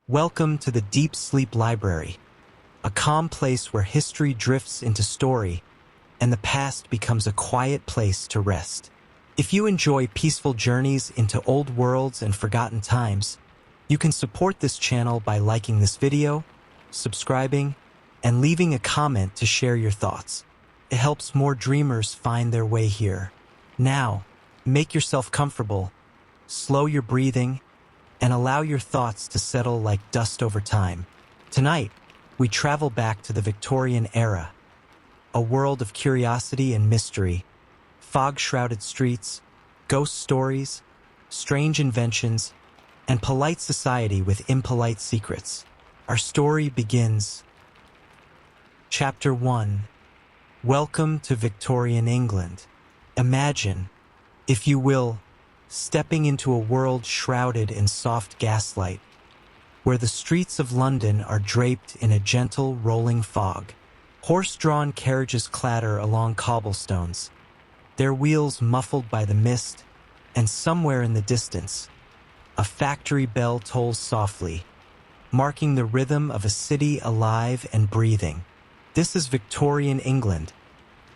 Welcome to the Deep Sleep Library, a calm place where history drifts into story and the past becomes a quiet place to rest. If you enjoy peaceful journeys into old worlds and forgotten times, you can support this channel by liking this video, subscribing, and leaving a comment to share your thoughts. It helps more dreamers find their way here. Now, make yourself comfortable, slow your breathing, and allow your thoughts to settle like dust over time. Tonight, we travel back to the Victorian era, a world of curiosity and mystery, fog-shrouded streets, ghost stories, strange inventions, and polite society with impolite secrets. Our story begins. Chapter 1. Welcome to Victorian England. Imagine, if you will, stepping into a world shrouded in soft gaslight, where the streets of London are draped in a gentle, rolling fog. Horse-drawn carriages clatter along cobblestones, their wheels muffled by the mist, and somewhere in the distance, a factory bell tolls softly, marking the rhythm of a city alive and breathing. This is Victorian England,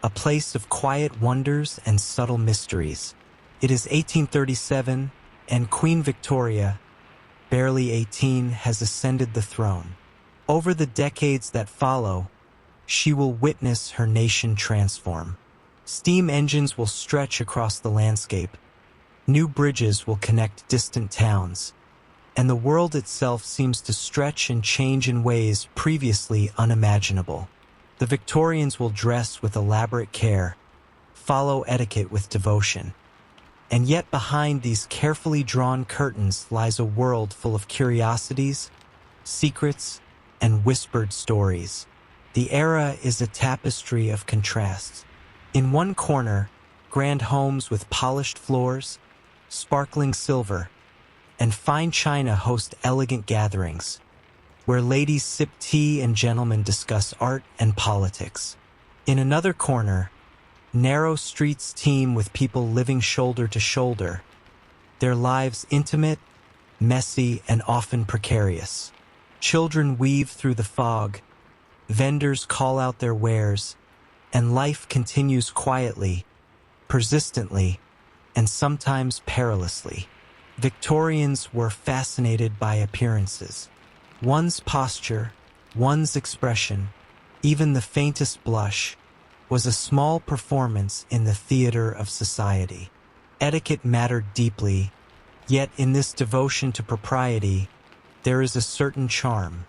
a place of quiet wonders and subtle mysteries. It is 1837, and Queen Victoria, barely 18, has ascended the throne. Over the decades that follow, she will witness her nation transform. Steam engines will stretch across the landscape, new bridges will connect distant towns, and the world itself seems to stretch and change in ways previously unimaginable. The Victorians will dress with elaborate care, follow etiquette with devotion. And yet behind these carefully drawn curtains lies a world full of curiosities, secrets, and whispered stories. The era is a tapestry of contrasts. In one corner, grand homes with polished floors, sparkling silver, and fine china host elegant gatherings, where ladies sip tea and gentlemen discuss art and politics. In another corner, narrow streets teem with people living shoulder to shoulder, their lives intimate, messy, and often precarious. Children weave through the fog, vendors call out their wares, and life continues quietly, persistently, and sometimes perilously. Victorians were fascinated by appearances. One's posture, one's expression, even the faintest blush, was a small performance in the theater of society. Etiquette mattered deeply, yet in this devotion to propriety, there is a certain charm,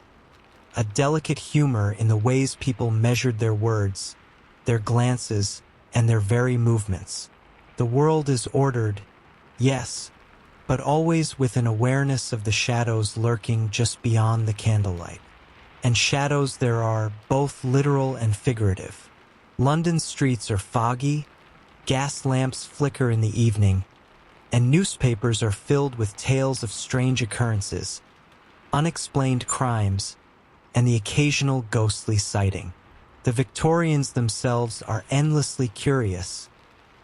a delicate humor in the ways people measured their words, their glances, and their very movements. The world is ordered, yes, but always with an awareness of the shadows lurking just beyond the candlelight. And shadows there are, both literal and figurative. London streets are foggy, gas lamps flicker in the evening, and newspapers are filled with tales of strange occurrences, unexplained crimes, and the occasional ghostly sighting. The Victorians themselves are endlessly curious,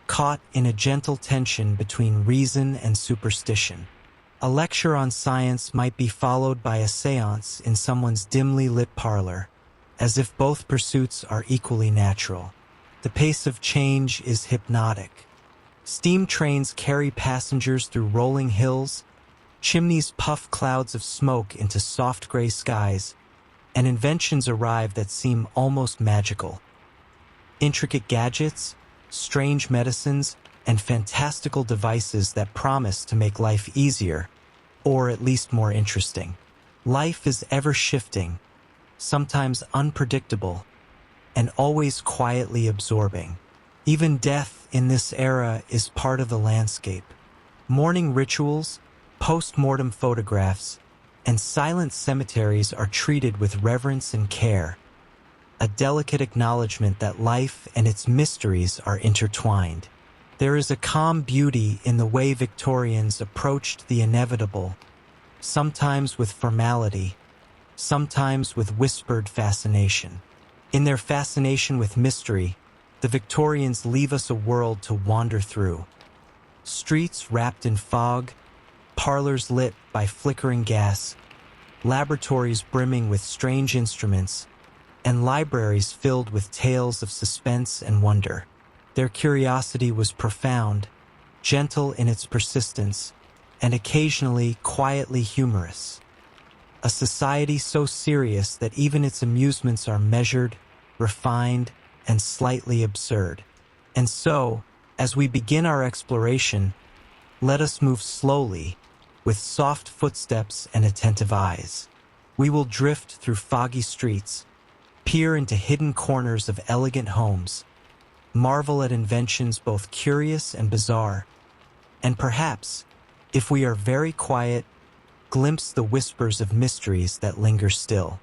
caught in a gentle tension between reason and superstition. A lecture on science might be followed by a séance in someone's dimly lit parlor, as if both pursuits are equally natural. The pace of change is hypnotic. Steam trains carry passengers through rolling hills, chimneys puff clouds of smoke into soft gray skies, and inventions arrive that seem almost magical. Intricate gadgets, strange medicines, and fantastical devices that promise to make life easier, or at least more interesting. Life is ever shifting, sometimes unpredictable, and always quietly absorbing. Even death in this era is part of the landscape. Mourning rituals, post-mortem photographs, and silent cemeteries are treated with reverence and care, a delicate acknowledgement that life and its mysteries are intertwined. There is a calm beauty in the way Victorians approached the inevitable, sometimes with formality, sometimes with whispered fascination. In their fascination with mystery, the Victorians leave us a world to wander through. Streets wrapped in fog, parlors lit by flickering gas, laboratories brimming with strange instruments, and libraries filled with tales of suspense and wonder. Their curiosity was profound, gentle in its persistence, and occasionally quietly humorous. A society so serious that even its amusements are measured, refined, and slightly absurd. And so, as we begin our exploration, let us move slowly, with soft footsteps and attentive eyes. We will drift through foggy streets, peer into hidden corners of elegant homes, marvel at inventions both curious and bizarre, and perhaps, if we are very quiet, glimpse the whispers of mysteries that linger still.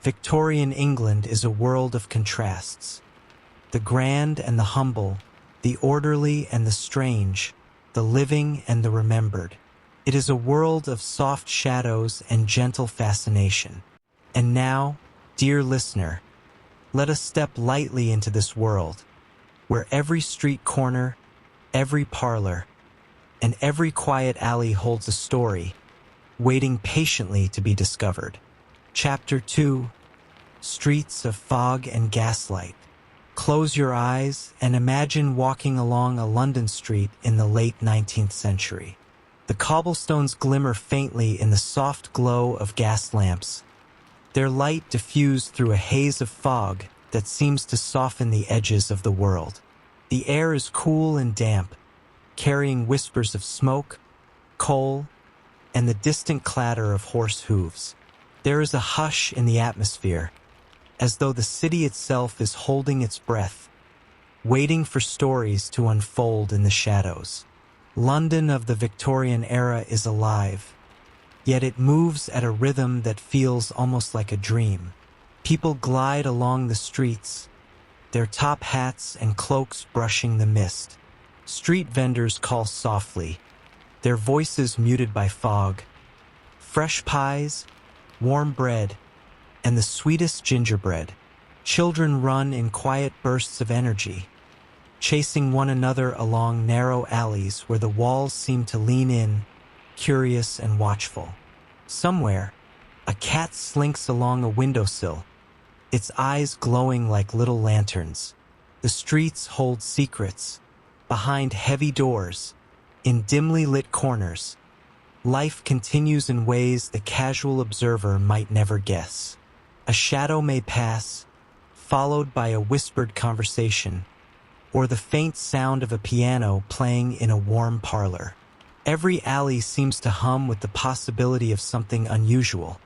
Victorian England is a world of contrasts. The grand and the humble, the orderly and the strange, the living and the remembered. It is a world of soft shadows and gentle fascination. And now, dear listener, let us step lightly into this world, where every street corner, every parlor, and every quiet alley holds a story, waiting patiently to be discovered. Chapter 2: Streets of Fog and Gaslight. Close your eyes and imagine walking along a London street in the late 19th century. The cobblestones glimmer faintly in the soft glow of gas lamps, their light diffused through a haze of fog that seems to soften the edges of the world. The air is cool and damp, carrying whispers of smoke, coal, and the distant clatter of horse hooves. There is a hush in the atmosphere, as though the city itself is holding its breath, waiting for stories to unfold in the shadows. London of the Victorian era is alive, yet it moves at a rhythm that feels almost like a dream. People glide along the streets, their top hats and cloaks brushing the mist. Street vendors call softly, their voices muted by fog. Fresh pies, warm bread, and the sweetest gingerbread. Children run in quiet bursts of energy, chasing one another along narrow alleys where the walls seem to lean in, curious and watchful. Somewhere, a cat slinks along a windowsill, its eyes glowing like little lanterns. The streets hold secrets. Behind heavy doors, in dimly lit corners, life continues in ways the casual observer might never guess. A shadow may pass, followed by a whispered conversation, or the faint sound of a piano playing in a warm parlor. Every alley seems to hum with the possibility of something unusual.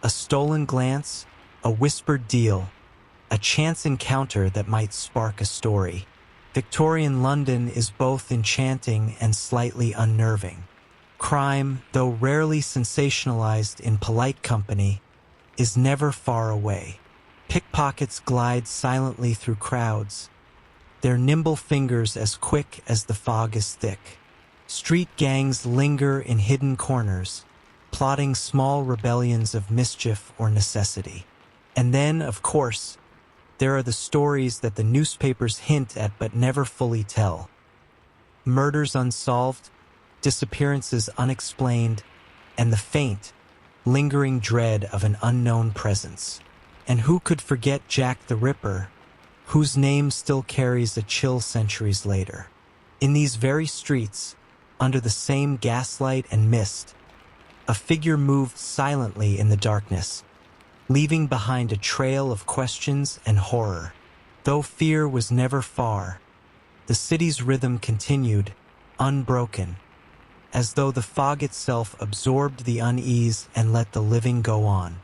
A stolen glance, a whispered deal, a chance encounter that might spark a story. Victorian London is both enchanting and slightly unnerving. Crime, though rarely sensationalized in polite company, is never far away. Pickpockets glide silently through crowds, their nimble fingers as quick as the fog is thick. Street gangs linger in hidden corners, plotting small rebellions of mischief or necessity. And then, of course, there are the stories that the newspapers hint at but never fully tell. Murders unsolved, disappearances unexplained, and the faint, lingering dread of an unknown presence. And who could forget Jack the Ripper, whose name still carries a chill centuries later? In these very streets, under the same gaslight and mist, a figure moved silently in the darkness, leaving behind a trail of questions and horror. Though fear was never far, the city's rhythm continued, unbroken, as though the fog itself absorbed the unease and let the living go on.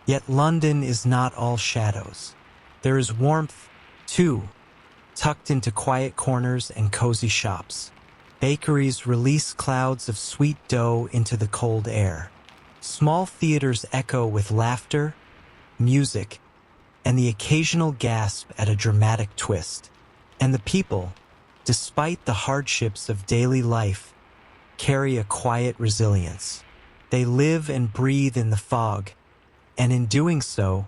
Yet London is not all shadows. There is warmth, too, tucked into quiet corners and cozy shops. Bakeries release clouds of sweet dough into the cold air. Small theaters echo with laughter, music, and the occasional gasp at a dramatic twist. And the people, despite the hardships of daily life, carry a quiet resilience. They live and breathe in the fog, and in doing so,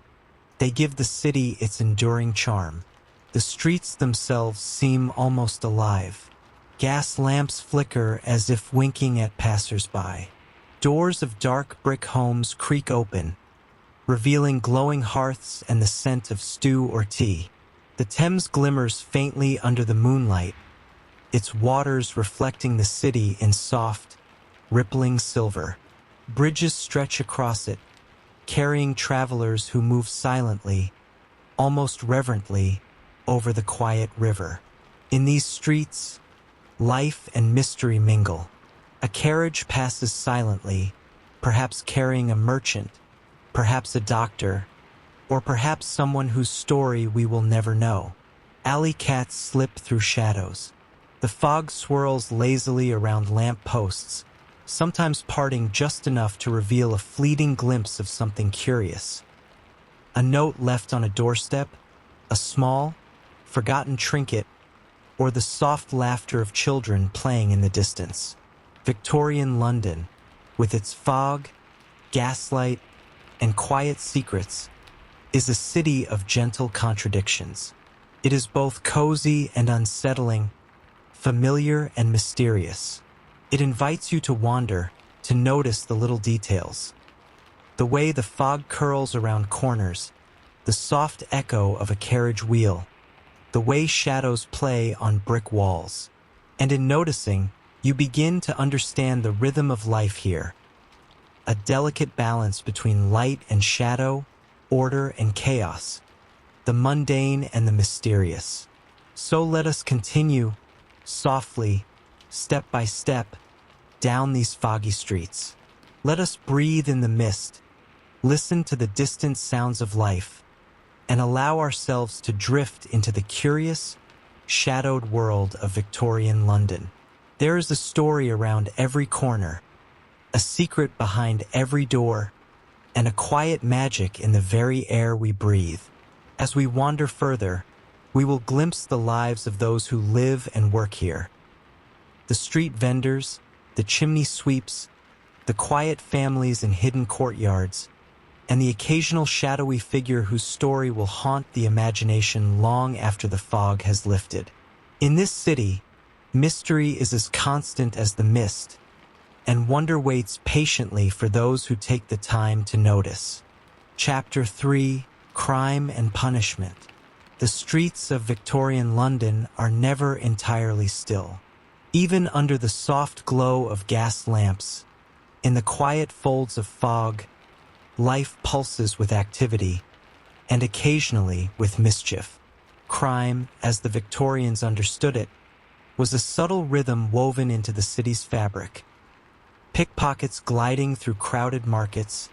they give the city its enduring charm. The streets themselves seem almost alive. Gas lamps flicker as if winking at passers-by. Doors of dark brick homes creak open, revealing glowing hearths and the scent of stew or tea. The Thames glimmers faintly under the moonlight, its waters reflecting the city in soft, rippling silver. Bridges stretch across it, carrying travelers who move silently, almost reverently, over the quiet river. In these streets, life and mystery mingle. A carriage passes silently, perhaps carrying a merchant, perhaps a doctor, or perhaps someone whose story we will never know. Alley cats slip through shadows. The fog swirls lazily around lamp posts, sometimes parting just enough to reveal a fleeting glimpse of something curious. A note left on a doorstep, a small, forgotten trinket, or the soft laughter of children playing in the distance. Victorian London, with its fog, gaslight, and quiet secrets, is a city of gentle contradictions. It is both cozy and unsettling, familiar and mysterious. It invites you to wander, to notice the little details. The way the fog curls around corners, the soft echo of a carriage wheel, the way shadows play on brick walls. And in noticing, you begin to understand the rhythm of life here. A delicate balance between light and shadow, order and chaos, the mundane and the mysterious. So let us continue, softly, step by step, down these foggy streets. Let us breathe in the mist, listen to the distant sounds of life, and allow ourselves to drift into the curious, shadowed world of Victorian London. There is a story around every corner, a secret behind every door, and a quiet magic in the very air we breathe. As we wander further, we will glimpse the lives of those who live and work here. The street vendors, the chimney sweeps, the quiet families in hidden courtyards, and the occasional shadowy figure whose story will haunt the imagination long after the fog has lifted. In this city, mystery is as constant as the mist, and wonder waits patiently for those who take the time to notice. Chapter 3: Crime and Punishment. The streets of Victorian London are never entirely still. Even under the soft glow of gas lamps, in the quiet folds of fog, life pulses with activity, and occasionally with mischief. Crime, as the Victorians understood it, was a subtle rhythm woven into the city's fabric. Pickpockets gliding through crowded markets,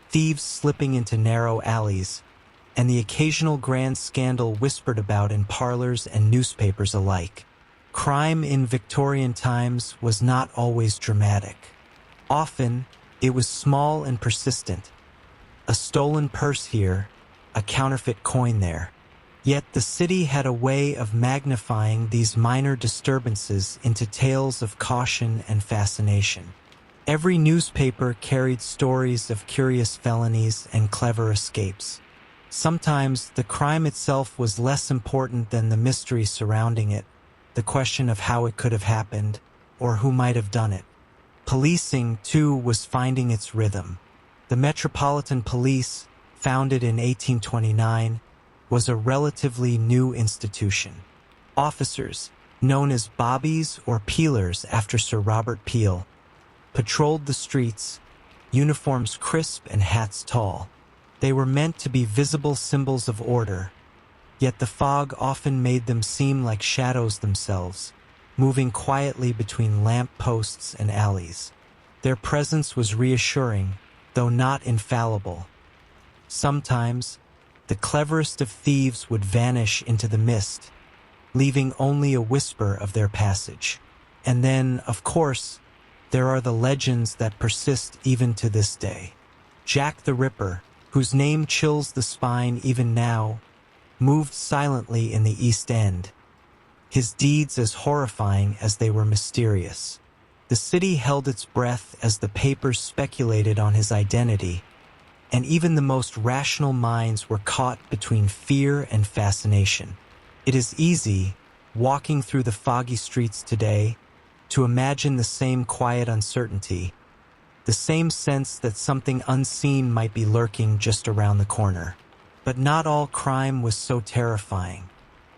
thieves slipping into narrow alleys, and the occasional grand scandal whispered about in parlors and newspapers alike. Crime in Victorian times was not always dramatic. Often, it was small and persistent. A stolen purse here, a counterfeit coin there. Yet the city had a way of magnifying these minor disturbances into tales of caution and fascination. Every newspaper carried stories of curious felonies and clever escapes. Sometimes the crime itself was less important than the mystery surrounding it, the question of how it could have happened, or who might have done it. Policing, too, was finding its rhythm. The Metropolitan Police, founded in 1829, was a relatively new institution. Officers, known as bobbies or peelers after Sir Robert Peel, patrolled the streets, uniforms crisp and hats tall. They were meant to be visible symbols of order, yet the fog often made them seem like shadows themselves, moving quietly between lamp posts and alleys. Their presence was reassuring, though not infallible. Sometimes, the cleverest of thieves would vanish into the mist, leaving only a whisper of their passage. And then, of course, there are the legends that persist even to this day. Jack the Ripper, whose name chills the spine even now, moved silently in the East End, his deeds as horrifying as they were mysterious. The city held its breath as the papers speculated on his identity, and even the most rational minds were caught between fear and fascination. It is easy, walking through the foggy streets today, to imagine the same quiet uncertainty, the same sense that something unseen might be lurking just around the corner. But not all crime was so terrifying.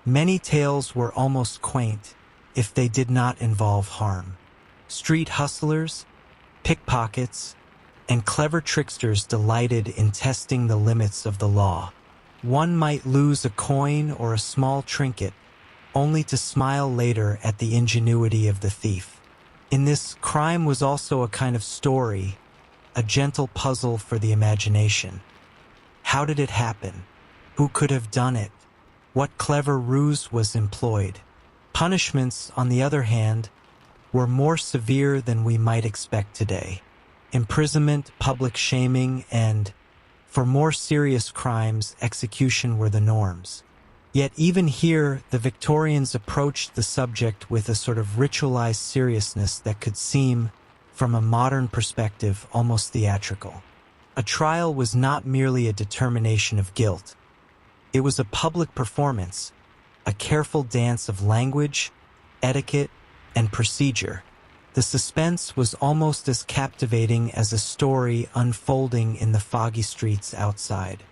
Many tales were almost quaint, if they did not involve harm. Street hustlers, pickpockets, and clever tricksters delighted in testing the limits of the law. One might lose a coin or a small trinket, only to smile later at the ingenuity of the thief. In this, crime was also a kind of story, a gentle puzzle for the imagination. How did it happen? Who could have done it? What clever ruse was employed? Punishments, on the other hand, were more severe than we might expect today. Imprisonment, public shaming, and, for more serious crimes, execution were the norms. Yet even here, the Victorians approached the subject with a sort of ritualized seriousness that could seem, from a modern perspective, almost theatrical. A trial was not merely a determination of guilt. It was a public performance, a careful dance of language, etiquette, and procedure. The suspense was almost as captivating as a story unfolding in the foggy streets outside.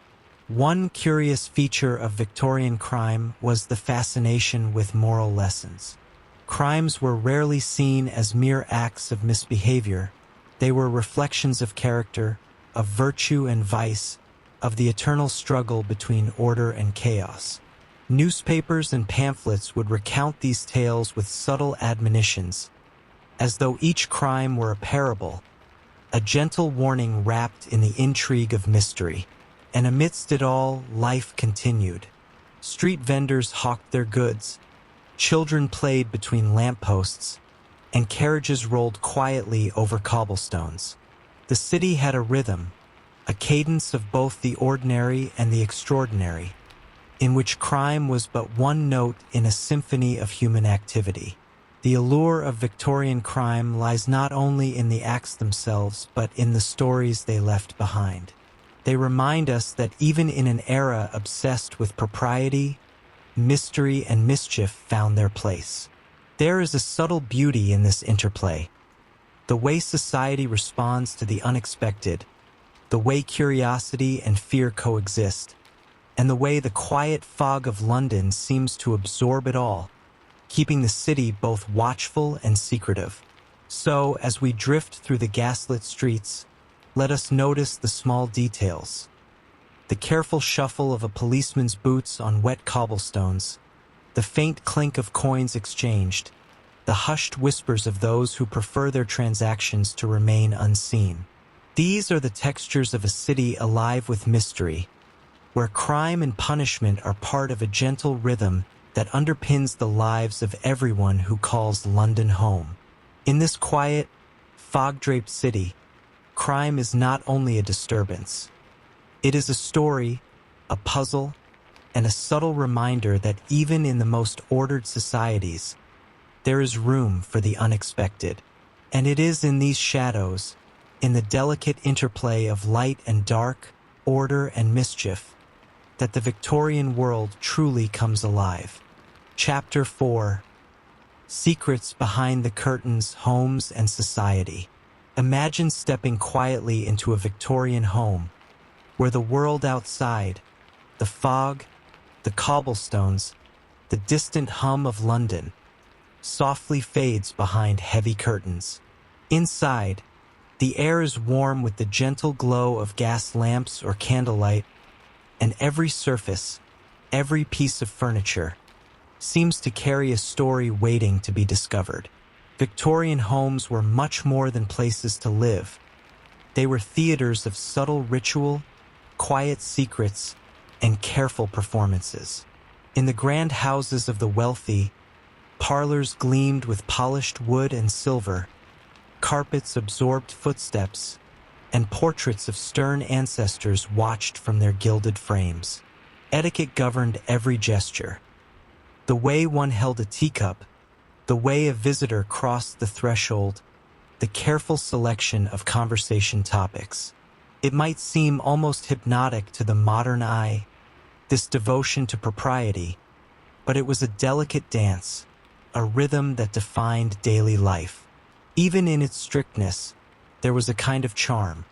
One curious feature of Victorian crime was the fascination with moral lessons. Crimes were rarely seen as mere acts of misbehavior. They were reflections of character, of virtue and vice, of the eternal struggle between order and chaos. Newspapers and pamphlets would recount these tales with subtle admonitions, as though each crime were a parable, a gentle warning wrapped in the intrigue of mystery. And amidst it all, life continued. Street vendors hawked their goods, children played between lampposts, and carriages rolled quietly over cobblestones. The city had a rhythm, a cadence of both the ordinary and the extraordinary, in which crime was but one note in a symphony of human activity. The allure of Victorian crime lies not only in the acts themselves, but in the stories they left behind. They remind us that even in an era obsessed with propriety, mystery and mischief found their place. There is a subtle beauty in this interplay. The way society responds to the unexpected, the way curiosity and fear coexist, and the way the quiet fog of London seems to absorb it all, keeping the city both watchful and secretive. So, as we drift through the gaslit streets, let us notice the small details. The careful shuffle of a policeman's boots on wet cobblestones, the faint clink of coins exchanged, the hushed whispers of those who prefer their transactions to remain unseen. These are the textures of a city alive with mystery, where crime and punishment are part of a gentle rhythm that underpins the lives of everyone who calls London home. In this quiet, fog-draped city, crime is not only a disturbance. It is a story, a puzzle, and a subtle reminder that even in the most ordered societies, there is room for the unexpected. And it is in these shadows, in the delicate interplay of light and dark, order and mischief, that the Victorian world truly comes alive. Chapter 4: Secrets Behind the Curtains, Homes and Society. Imagine stepping quietly into a Victorian home, where the world outside, the fog, the cobblestones, the distant hum of London, softly fades behind heavy curtains. Inside, the air is warm with the gentle glow of gas lamps or candlelight, and every surface, every piece of furniture, seems to carry a story waiting to be discovered. Victorian homes were much more than places to live. They were theaters of subtle ritual, quiet secrets, and careful performances. In the grand houses of the wealthy, parlors gleamed with polished wood and silver, carpets absorbed footsteps, and portraits of stern ancestors watched from their gilded frames. Etiquette governed every gesture. The way one held a teacup, the way a visitor crossed the threshold, the careful selection of conversation topics. It might seem almost hypnotic to the modern eye, this devotion to propriety, but it was a delicate dance, a rhythm that defined daily life. Even in its strictness, there was a kind of charm.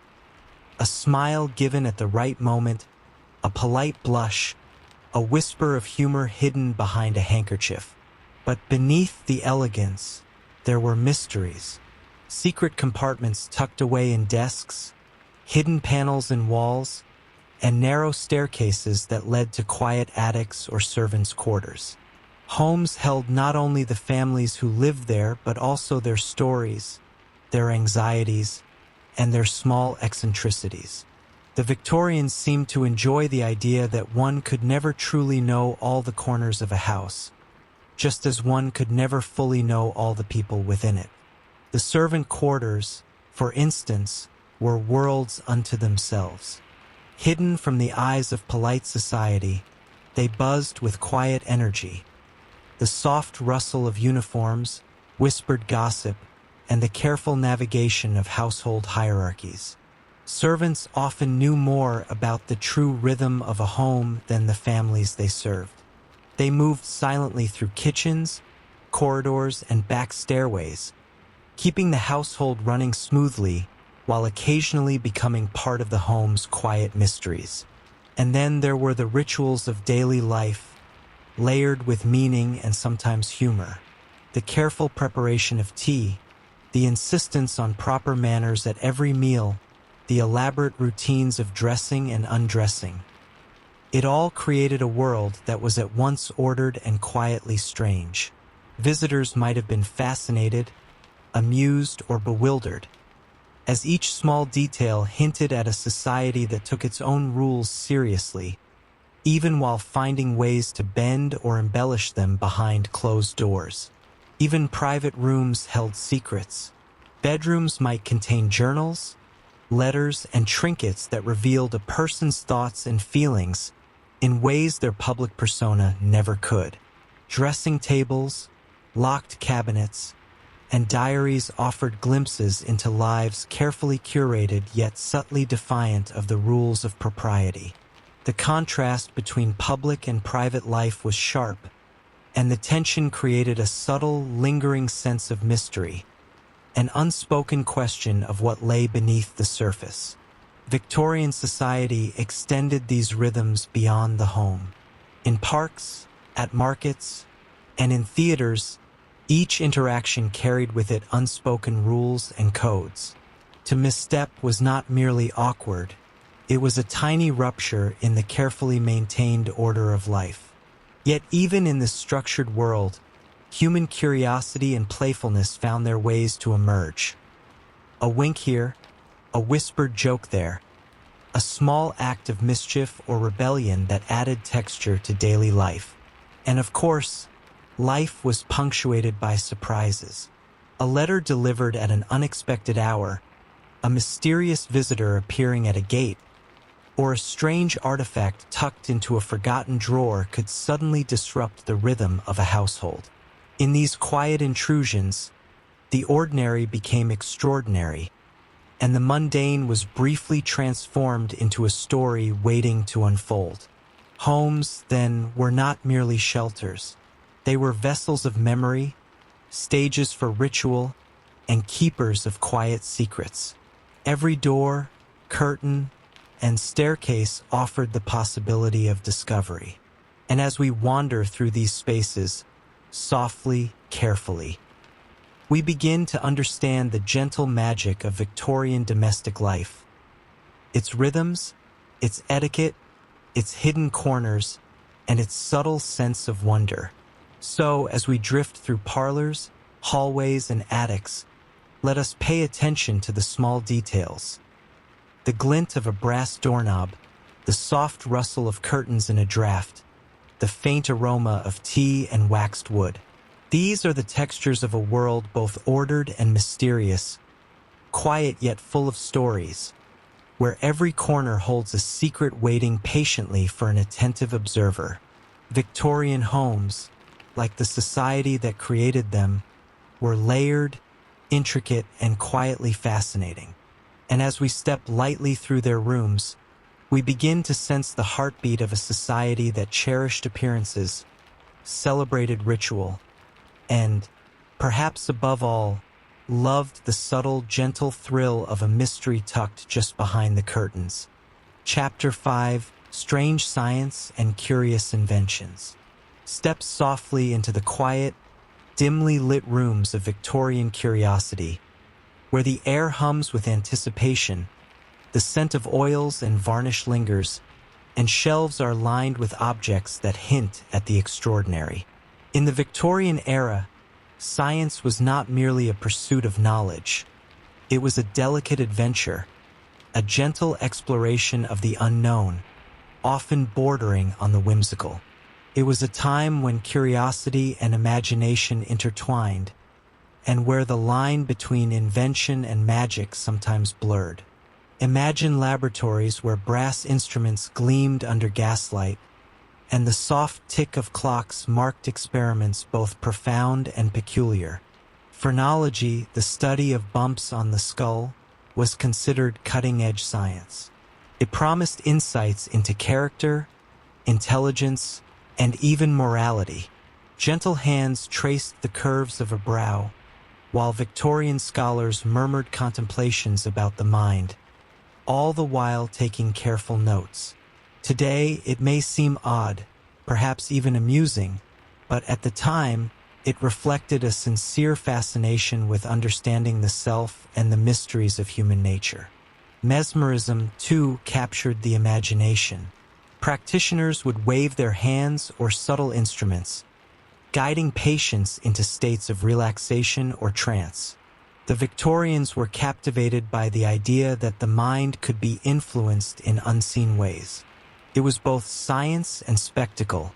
A smile given at the right moment, a polite blush, a whisper of humor hidden behind a handkerchief. But beneath the elegance, there were mysteries. Secret compartments tucked away in desks, hidden panels in walls, and narrow staircases that led to quiet attics or servants' quarters. Homes held not only the families who lived there, but also their stories, their anxieties, and their small eccentricities. The Victorians seemed to enjoy the idea that one could never truly know all the corners of a house, just as one could never fully know all the people within it. The servant quarters, for instance, were worlds unto themselves. Hidden from the eyes of polite society, they buzzed with quiet energy. The soft rustle of uniforms, whispered gossip, and the careful navigation of household hierarchies. Servants often knew more about the true rhythm of a home than the families they served. They moved silently through kitchens, corridors, and back stairways, keeping the household running smoothly while occasionally becoming part of the home's quiet mysteries. And then there were the rituals of daily life, layered with meaning and sometimes humor. The careful preparation of tea, the insistence on proper manners at every meal, the elaborate routines of dressing and undressing. It all created a world that was at once ordered and quietly strange. Visitors might have been fascinated, amused, or bewildered, as each small detail hinted at a society that took its own rules seriously, even while finding ways to bend or embellish them behind closed doors. Even private rooms held secrets. Bedrooms might contain journals, letters, and trinkets that revealed a person's thoughts and feelings in ways their public persona never could. Dressing tables, locked cabinets, and diaries offered glimpses into lives carefully curated yet subtly defiant of the rules of propriety. The contrast between public and private life was sharp, and the tension created a subtle, lingering sense of mystery, an unspoken question of what lay beneath the surface. Victorian society extended these rhythms beyond the home. In parks, at markets, and in theaters, each interaction carried with it unspoken rules and codes. To misstep was not merely awkward, it was a tiny rupture in the carefully maintained order of life. Yet even in this structured world, human curiosity and playfulness found their ways to emerge. A wink here, a whispered joke there, a small act of mischief or rebellion that added texture to daily life. And of course, life was punctuated by surprises. A letter delivered at an unexpected hour, a mysterious visitor appearing at a gate, or a strange artifact tucked into a forgotten drawer could suddenly disrupt the rhythm of a household. In these quiet intrusions, the ordinary became extraordinary, and the mundane was briefly transformed into a story waiting to unfold. Homes, then, were not merely shelters. They were vessels of memory, stages for ritual, and keepers of quiet secrets. Every door, curtain, and staircase offered the possibility of discovery. And as we wander through these spaces, softly, carefully, we begin to understand the gentle magic of Victorian domestic life. Its rhythms, its etiquette, its hidden corners, and its subtle sense of wonder. So, as we drift through parlors, hallways, and attics, let us pay attention to the small details. The glint of a brass doorknob, the soft rustle of curtains in a draft, the faint aroma of tea and waxed wood. These are the textures of a world both ordered and mysterious, quiet yet full of stories, where every corner holds a secret waiting patiently for an attentive observer. Victorian homes, like the society that created them, were layered, intricate, and quietly fascinating. And as we step lightly through their rooms, we begin to sense the heartbeat of a society that cherished appearances, celebrated ritual, and, perhaps above all, loved the subtle, gentle thrill of a mystery tucked just behind the curtains. Chapter 5: Strange Science and Curious Inventions. Steps softly into the quiet, dimly lit rooms of Victorian curiosity, where the air hums with anticipation, the scent of oils and varnish lingers, and shelves are lined with objects that hint at the extraordinary. In the Victorian era, science was not merely a pursuit of knowledge. It was a delicate adventure, a gentle exploration of the unknown, often bordering on the whimsical. It was a time when curiosity and imagination intertwined, and where the line between invention and magic sometimes blurred. Imagine laboratories where brass instruments gleamed under gaslight, and the soft tick of clocks marked experiments both profound and peculiar. Phrenology, the study of bumps on the skull, was considered cutting-edge science. It promised insights into character, intelligence, and even morality. Gentle hands traced the curves of a brow, while Victorian scholars murmured contemplations about the mind, all the while taking careful notes. Today, it may seem odd, perhaps even amusing, but at the time, it reflected a sincere fascination with understanding the self and the mysteries of human nature. Mesmerism, too, captured the imagination. Practitioners would wave their hands or subtle instruments, guiding patients into states of relaxation or trance. The Victorians were captivated by the idea that the mind could be influenced in unseen ways. It was both science and spectacle,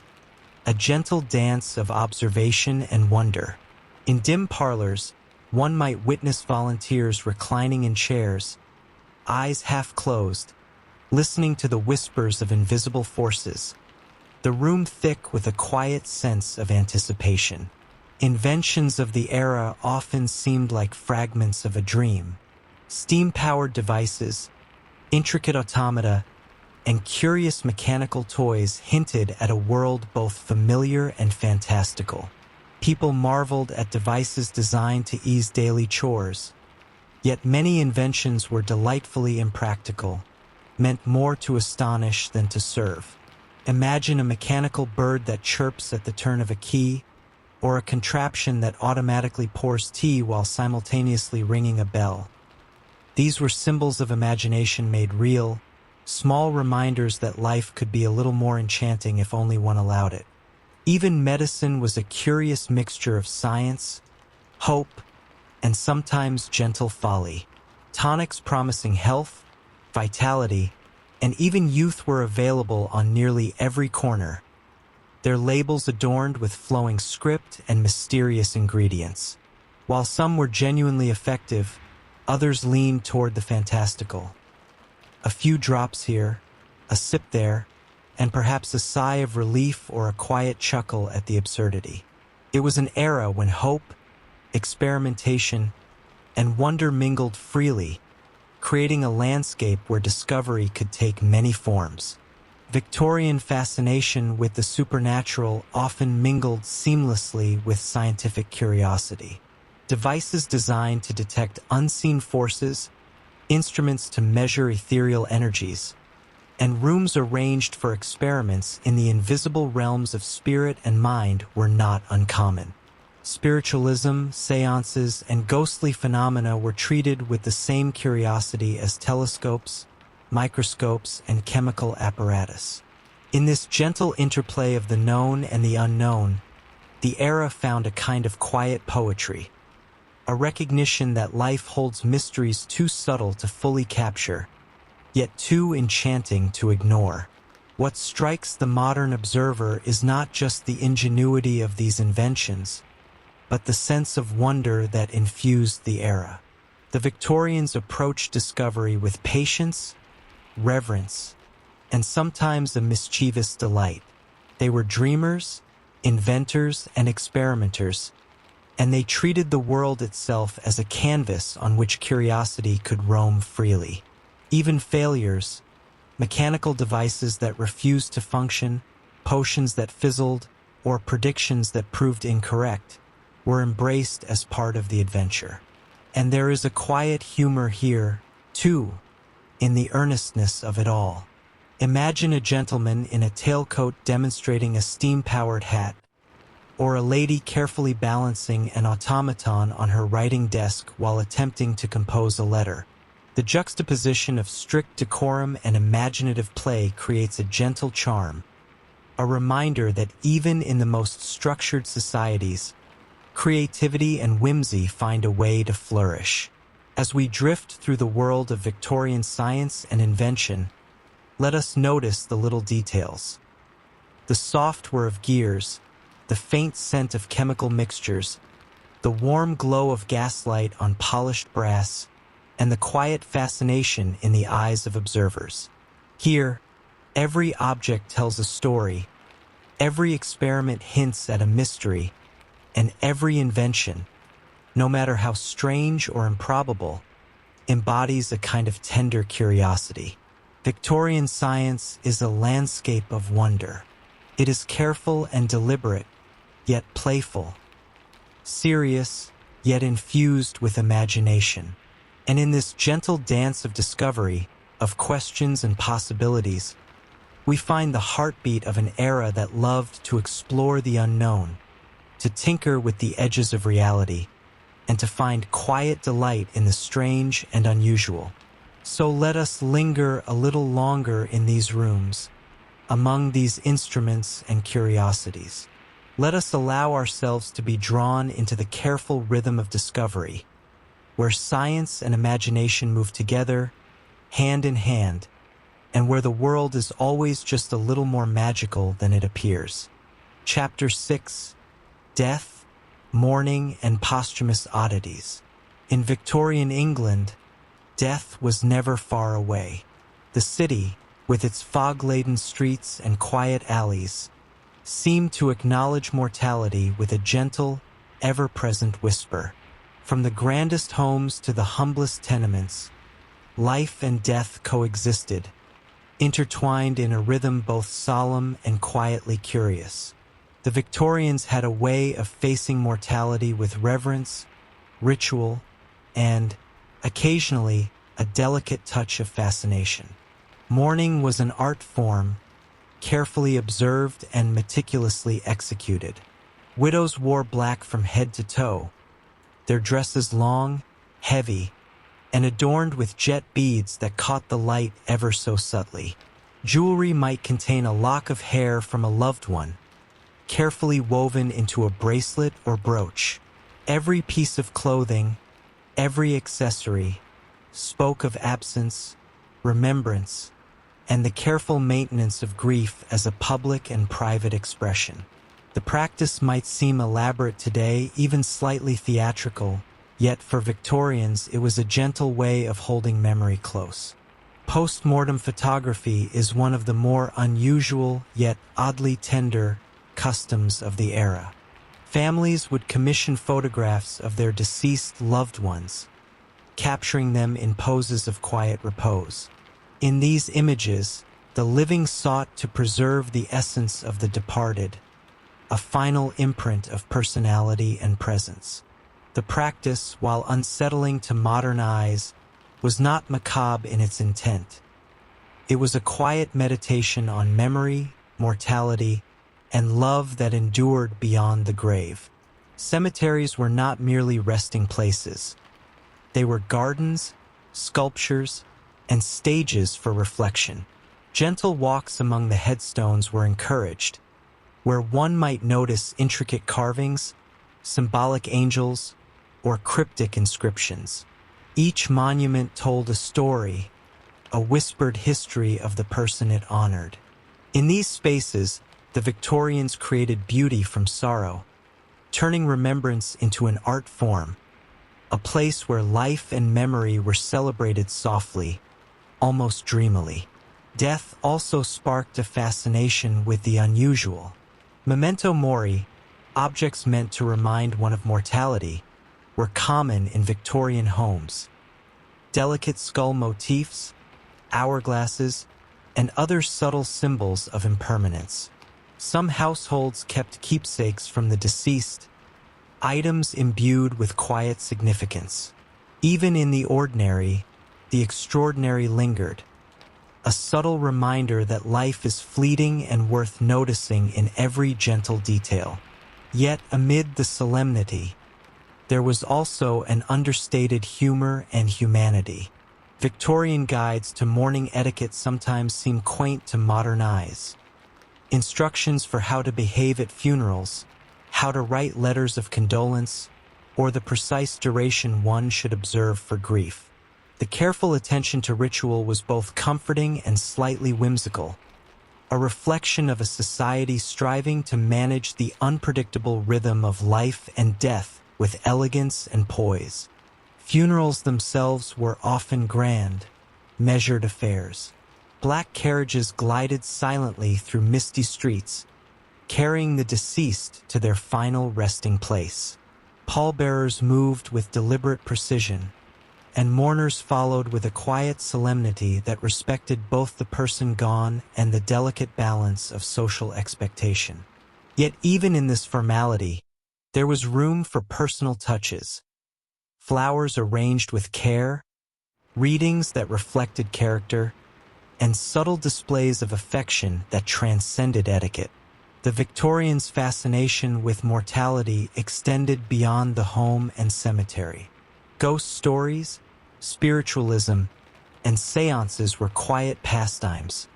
a gentle dance of observation and wonder. In dim parlors, one might witness volunteers reclining in chairs, eyes half closed, listening to the whispers of invisible forces, the room thick with a quiet sense of anticipation. Inventions of the era often seemed like fragments of a dream. Steam-powered devices, intricate automata, and curious mechanical toys hinted at a world both familiar and fantastical. People marveled at devices designed to ease daily chores, yet many inventions were delightfully impractical, meant more to astonish than to serve. Imagine a mechanical bird that chirps at the turn of a key, or a contraption that automatically pours tea while simultaneously ringing a bell. These were symbols of imagination made real, small reminders that life could be a little more enchanting if only one allowed it. Even medicine was a curious mixture of science, hope, and sometimes gentle folly. Tonics promising health, vitality, and even youth were available on nearly every corner, their labels adorned with flowing script and mysterious ingredients. While some were genuinely effective, others leaned toward the fantastical. A few drops here, a sip there, and perhaps a sigh of relief or a quiet chuckle at the absurdity. It was an era when hope, experimentation, and wonder mingled freely, creating a landscape where discovery could take many forms. Victorian fascination with the supernatural often mingled seamlessly with scientific curiosity. Devices designed to detect unseen forces, instruments to measure ethereal energies, and rooms arranged for experiments in the invisible realms of spirit and mind were not uncommon. Spiritualism, seances, and ghostly phenomena were treated with the same curiosity as telescopes, microscopes, and chemical apparatus. In this gentle interplay of the known and the unknown, the era found a kind of quiet poetry, a recognition that life holds mysteries too subtle to fully capture, yet too enchanting to ignore. What strikes the modern observer is not just the ingenuity of these inventions, but the sense of wonder that infused the era. The Victorians approached discovery with patience, reverence, and sometimes a mischievous delight. They were dreamers, inventors, and experimenters, and they treated the world itself as a canvas on which curiosity could roam freely. Even failures, mechanical devices that refused to function, potions that fizzled, or predictions that proved incorrect, were embraced as part of the adventure. And there is a quiet humor here, too, in the earnestness of it all. Imagine a gentleman in a tailcoat demonstrating a steam-powered hat, or a lady carefully balancing an automaton on her writing desk while attempting to compose a letter. The juxtaposition of strict decorum and imaginative play creates a gentle charm, a reminder that even in the most structured societies, creativity and whimsy find a way to flourish. As we drift through the world of Victorian science and invention, let us notice the little details. The soft whir of gears, the faint scent of chemical mixtures, the warm glow of gaslight on polished brass, and the quiet fascination in the eyes of observers. Here, every object tells a story, every experiment hints at a mystery, and every invention, no matter how strange or improbable, embodies a kind of tender curiosity. Victorian science is a landscape of wonder. It is careful and deliberate, yet playful, serious, yet infused with imagination. And in this gentle dance of discovery, of questions and possibilities, we find the heartbeat of an era that loved to explore the unknown, to tinker with the edges of reality, and to find quiet delight in the strange and unusual. So let us linger a little longer in these rooms, among these instruments and curiosities. Let us allow ourselves to be drawn into the careful rhythm of discovery, where science and imagination move together, hand in hand, and where the world is always just a little more magical than it appears. Chapter 6: Death, Mourning, and Posthumous Oddities. In Victorian England, death was never far away. The city, with its fog-laden streets and quiet alleys, seemed to acknowledge mortality with a gentle, ever-present whisper. From the grandest homes to the humblest tenements, life and death coexisted, intertwined in a rhythm both solemn and quietly curious. The Victorians had a way of facing mortality with reverence, ritual, and, occasionally, a delicate touch of fascination. Mourning was an art form, carefully observed and meticulously executed. Widows wore black from head to toe, their dresses long, heavy, and adorned with jet beads that caught the light ever so subtly. Jewelry might contain a lock of hair from a loved one, carefully woven into a bracelet or brooch. Every piece of clothing, every accessory, spoke of absence, remembrance, and the careful maintenance of grief as a public and private expression. The practice might seem elaborate today, even slightly theatrical, yet for Victorians it was a gentle way of holding memory close. Post-mortem photography is one of the more unusual yet oddly tender customs of the era. Families would commission photographs of their deceased loved ones, capturing them in poses of quiet repose. In these images, the living sought to preserve the essence of the departed, a final imprint of personality and presence. The practice, while unsettling to modern eyes, was not macabre in its intent. It was a quiet meditation on memory, mortality, and love that endured beyond the grave. Cemeteries were not merely resting places. They were gardens, sculptures, and stages for reflection. Gentle walks among the headstones were encouraged, where one might notice intricate carvings, symbolic angels, or cryptic inscriptions. Each monument told a story, a whispered history of the person it honored. In these spaces, the Victorians created beauty from sorrow, turning remembrance into an art form, a place where life and memory were celebrated softly, almost dreamily. Death also sparked a fascination with the unusual. Memento mori, objects meant to remind one of mortality, were common in Victorian homes. Delicate skull motifs, hourglasses, and other subtle symbols of impermanence. Some households kept keepsakes from the deceased, items imbued with quiet significance. Even in the ordinary, the extraordinary lingered, a subtle reminder that life is fleeting and worth noticing in every gentle detail. Yet amid the solemnity, there was also an understated humor and humanity. Victorian guides to mourning etiquette sometimes seem quaint to modern eyes. Instructions for how to behave at funerals, how to write letters of condolence, or the precise duration one should observe for grief. The careful attention to ritual was both comforting and slightly whimsical, a reflection of a society striving to manage the unpredictable rhythm of life and death with elegance and poise. Funerals themselves were often grand, measured affairs. Black carriages glided silently through misty streets, carrying the deceased to their final resting place. Pallbearers moved with deliberate precision, and mourners followed with a quiet solemnity that respected both the person gone and the delicate balance of social expectation. Yet even in this formality, there was room for personal touches. Flowers arranged with care, readings that reflected character, and subtle displays of affection that transcended etiquette. The Victorians' fascination with mortality extended beyond the home and cemetery. Ghost stories, spiritualism, and seances were quiet pastimes,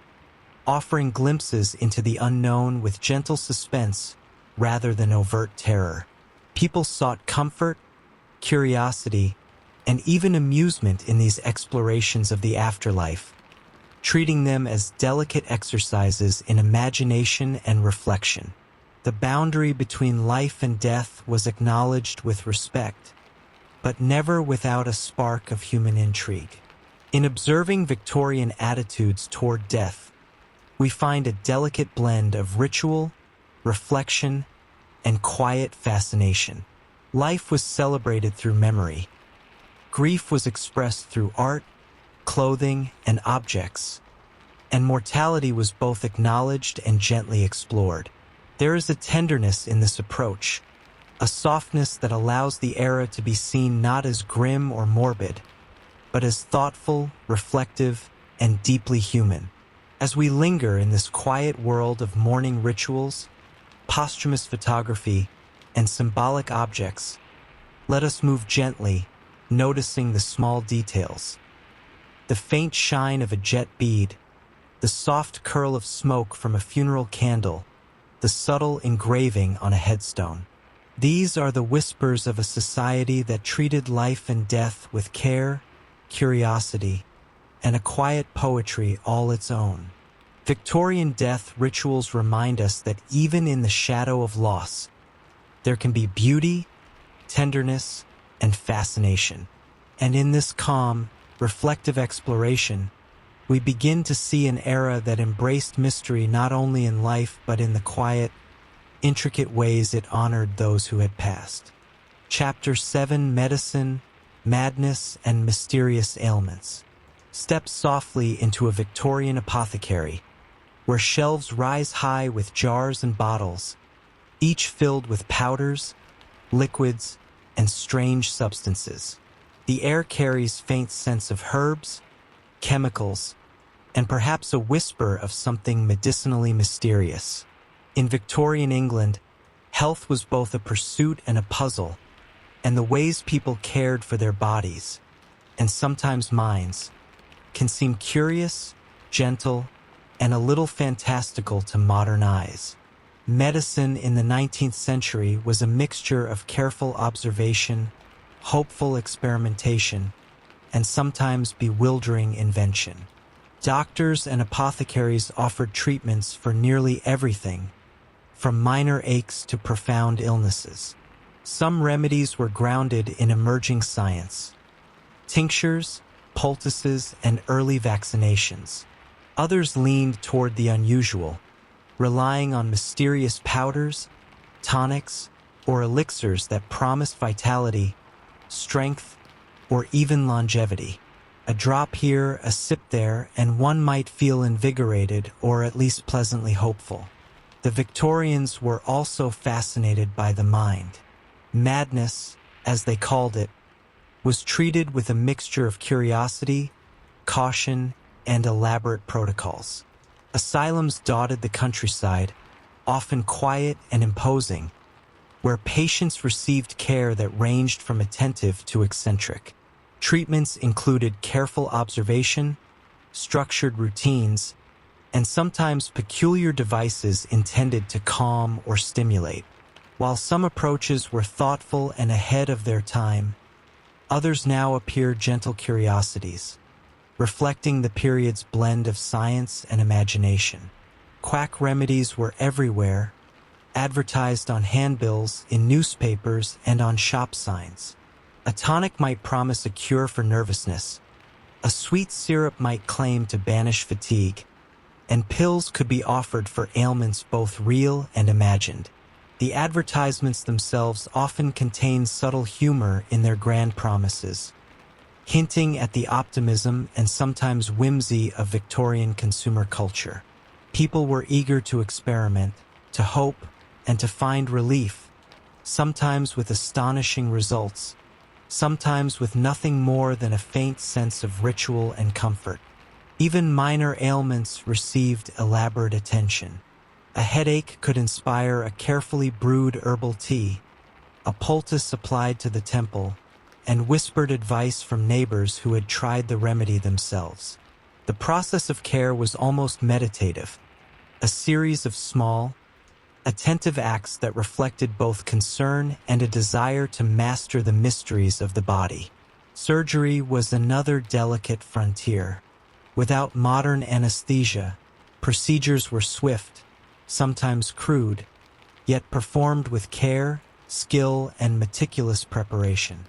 offering glimpses into the unknown with gentle suspense rather than overt terror. People sought comfort, curiosity, and even amusement in these explorations of the afterlife, treating them as delicate exercises in imagination and reflection. The boundary between life and death was acknowledged with respect, but never without a spark of human intrigue. In observing Victorian attitudes toward death, we find a delicate blend of ritual, reflection, and quiet fascination. Life was celebrated through memory. Grief was expressed through art, clothing, and objects, and mortality was both acknowledged and gently explored. There is a tenderness in this approach, a softness that allows the era to be seen not as grim or morbid, but as thoughtful, reflective, and deeply human. As we linger in this quiet world of mourning rituals, posthumous photography, and symbolic objects, let us move gently, noticing the small details. The faint shine of a jet bead, the soft curl of smoke from a funeral candle, the subtle engraving on a headstone. These are the whispers of a society that treated life and death with care, curiosity, and a quiet poetry all its own. Victorian death rituals remind us that even in the shadow of loss, there can be beauty, tenderness, and fascination. And in this calm, reflective exploration, we begin to see an era that embraced mystery not only in life but in the quiet, intricate ways it honored those who had passed. Chapter 7: Medicine, Madness, and Mysterious Ailments. Step softly into a Victorian apothecary, where shelves rise high with jars and bottles, each filled with powders, liquids, and strange substances. The air carries faint scents of herbs, chemicals, and perhaps a whisper of something medicinally mysterious. In Victorian England, health was both a pursuit and a puzzle, and the ways people cared for their bodies, and sometimes minds, can seem curious, gentle, and a little fantastical to modern eyes. Medicine in the 19th century was a mixture of careful observation, hopeful experimentation, and sometimes bewildering invention. Doctors and apothecaries offered treatments for nearly everything, from minor aches to profound illnesses. Some remedies were grounded in emerging science: tinctures, poultices, and early vaccinations. Others leaned toward the unusual, relying on mysterious powders, tonics, or elixirs that promised vitality, strength, or even longevity. A drop here, a sip there, and one might feel invigorated or at least pleasantly hopeful. The Victorians were also fascinated by the mind. Madness, as they called it, was treated with a mixture of curiosity, caution, and elaborate protocols. Asylums dotted the countryside, often quiet and imposing, where patients received care that ranged from attentive to eccentric. Treatments included careful observation, structured routines, and sometimes peculiar devices intended to calm or stimulate. While some approaches were thoughtful and ahead of their time, others now appear gentle curiosities, reflecting the period's blend of science and imagination. Quack remedies were everywhere, advertised on handbills, in newspapers, and on shop signs. A tonic might promise a cure for nervousness, a sweet syrup might claim to banish fatigue, and pills could be offered for ailments both real and imagined. The advertisements themselves often contain subtle humor in their grand promises, hinting at the optimism and sometimes whimsy of Victorian consumer culture. People were eager to experiment, to hope, and to find relief, sometimes with astonishing results, sometimes with nothing more than a faint sense of ritual and comfort. Even minor ailments received elaborate attention. A headache could inspire a carefully brewed herbal tea, a poultice applied to the temple, and whispered advice from neighbors who had tried the remedy themselves. The process of care was almost meditative, a series of small, attentive acts that reflected both concern and a desire to master the mysteries of the body. Surgery was another delicate frontier. Without modern anesthesia, procedures were swift, sometimes crude, yet performed with care, skill, and meticulous preparation.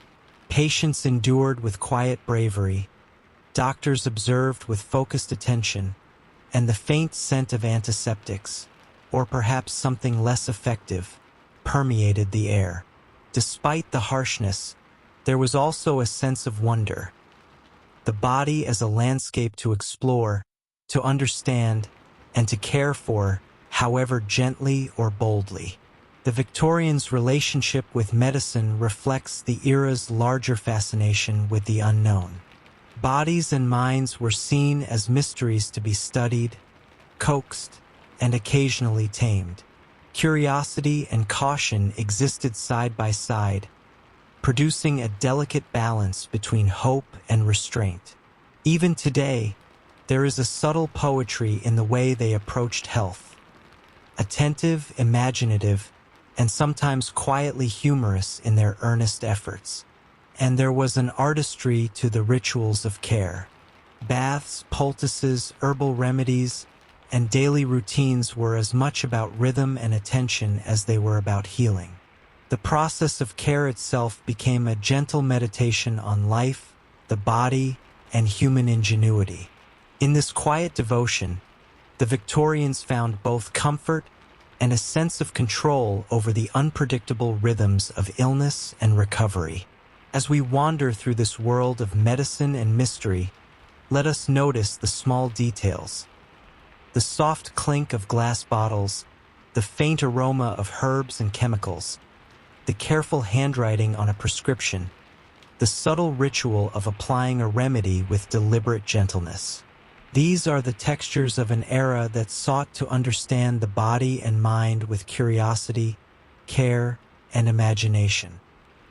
Patients endured with quiet bravery, doctors observed with focused attention, and the faint scent of antiseptics, or perhaps something less effective, permeated the air. Despite the harshness, there was also a sense of wonder. The body as a landscape to explore, to understand, and to care for, however gently or boldly. The Victorians' relationship with medicine reflects the era's larger fascination with the unknown. Bodies and minds were seen as mysteries to be studied, coaxed, and occasionally tamed. Curiosity and caution existed side by side, producing a delicate balance between hope and restraint. Even today, there is a subtle poetry in the way they approached health. Attentive, imaginative, and sometimes quietly humorous in their earnest efforts. And there was an artistry to the rituals of care. Baths, poultices, herbal remedies, and daily routines were as much about rhythm and attention as they were about healing. The process of care itself became a gentle meditation on life, the body, and human ingenuity. In this quiet devotion, the Victorians found both comfort and a sense of control over the unpredictable rhythms of illness and recovery. As we wander through this world of medicine and mystery, let us notice the small details. The soft clink of glass bottles, the faint aroma of herbs and chemicals, the careful handwriting on a prescription, the subtle ritual of applying a remedy with deliberate gentleness. These are the textures of an era that sought to understand the body and mind with curiosity, care, and imagination.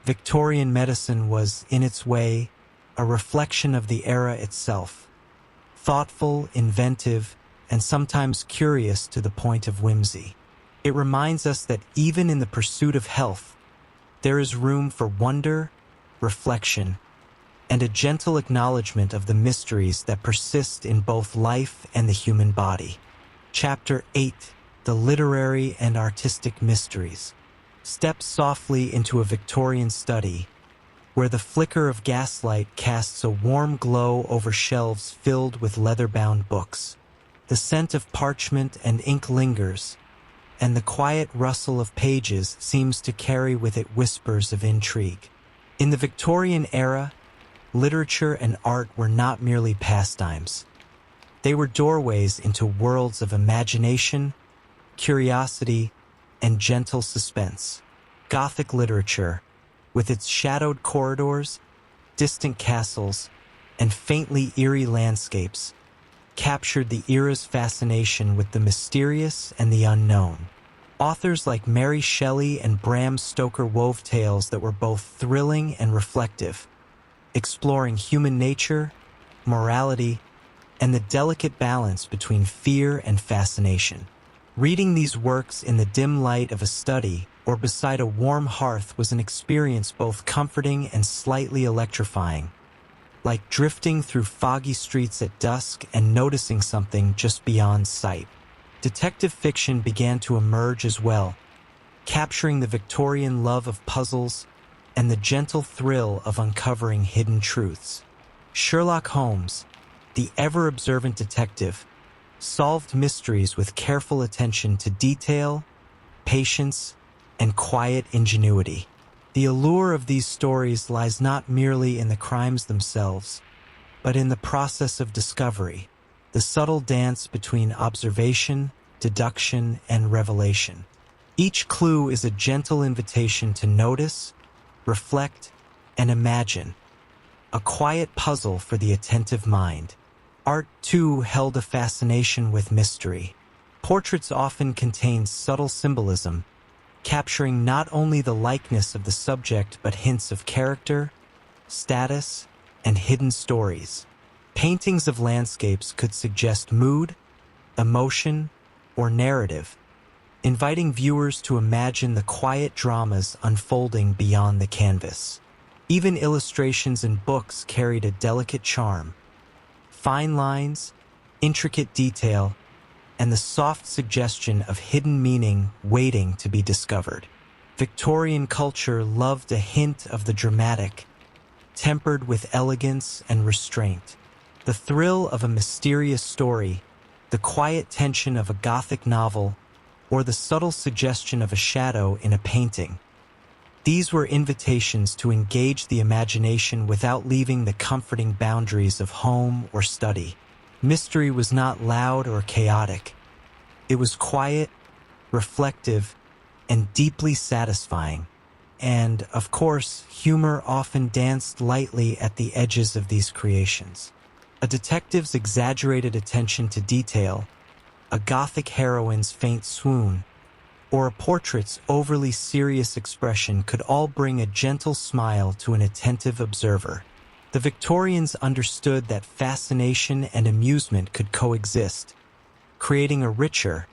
Victorian medicine was, in its way, a reflection of the era itself, thoughtful, inventive, and sometimes curious to the point of whimsy. It reminds us that even in the pursuit of health, there is room for wonder, reflection, and a gentle acknowledgement of the mysteries that persist in both life and the human body. Chapter 8: The Literary and Artistic Mysteries. Step softly into a Victorian study, where the flicker of gaslight casts a warm glow over shelves filled with leather-bound books. The scent of parchment and ink lingers, and the quiet rustle of pages seems to carry with it whispers of intrigue. In the Victorian era, literature and art were not merely pastimes. They were doorways into worlds of imagination, curiosity, and gentle suspense. Gothic literature, with its shadowed corridors, distant castles, and faintly eerie landscapes captured the era's fascination with the mysterious and the unknown. Authors like Mary Shelley and Bram Stoker wove tales that were both thrilling and reflective, exploring human nature, morality, and the delicate balance between fear and fascination. Reading these works in the dim light of a study or beside a warm hearth was an experience both comforting and slightly electrifying, like drifting through foggy streets at dusk and noticing something just beyond sight. Detective fiction began to emerge as well, capturing the Victorian love of puzzles and the gentle thrill of uncovering hidden truths. Sherlock Holmes, the ever-observant detective, solved mysteries with careful attention to detail, patience, and quiet ingenuity. The allure of these stories lies not merely in the crimes themselves, but in the process of discovery, the subtle dance between observation, deduction, and revelation. Each clue is a gentle invitation to notice, reflect, and imagine, a quiet puzzle for the attentive mind. Art, too, held a fascination with mystery. Portraits often contained subtle symbolism, capturing not only the likeness of the subject but hints of character, status, and hidden stories. Paintings of landscapes could suggest mood, emotion, or narrative, inviting viewers to imagine the quiet dramas unfolding beyond the canvas. Even illustrations in books carried a delicate charm. Fine lines, intricate detail, and the soft suggestion of hidden meaning waiting to be discovered. Victorian culture loved a hint of the dramatic, tempered with elegance and restraint. The thrill of a mysterious story, the quiet tension of a Gothic novel, or the subtle suggestion of a shadow in a painting. These were invitations to engage the imagination without leaving the comforting boundaries of home or study. Mystery was not loud or chaotic. It was quiet, reflective, and deeply satisfying. And, of course, humor often danced lightly at the edges of these creations. A detective's exaggerated attention to detail, a Gothic heroine's faint swoon, or a portrait's overly serious expression could all bring a gentle smile to an attentive observer. The Victorians understood that fascination and amusement could coexist, creating a richer,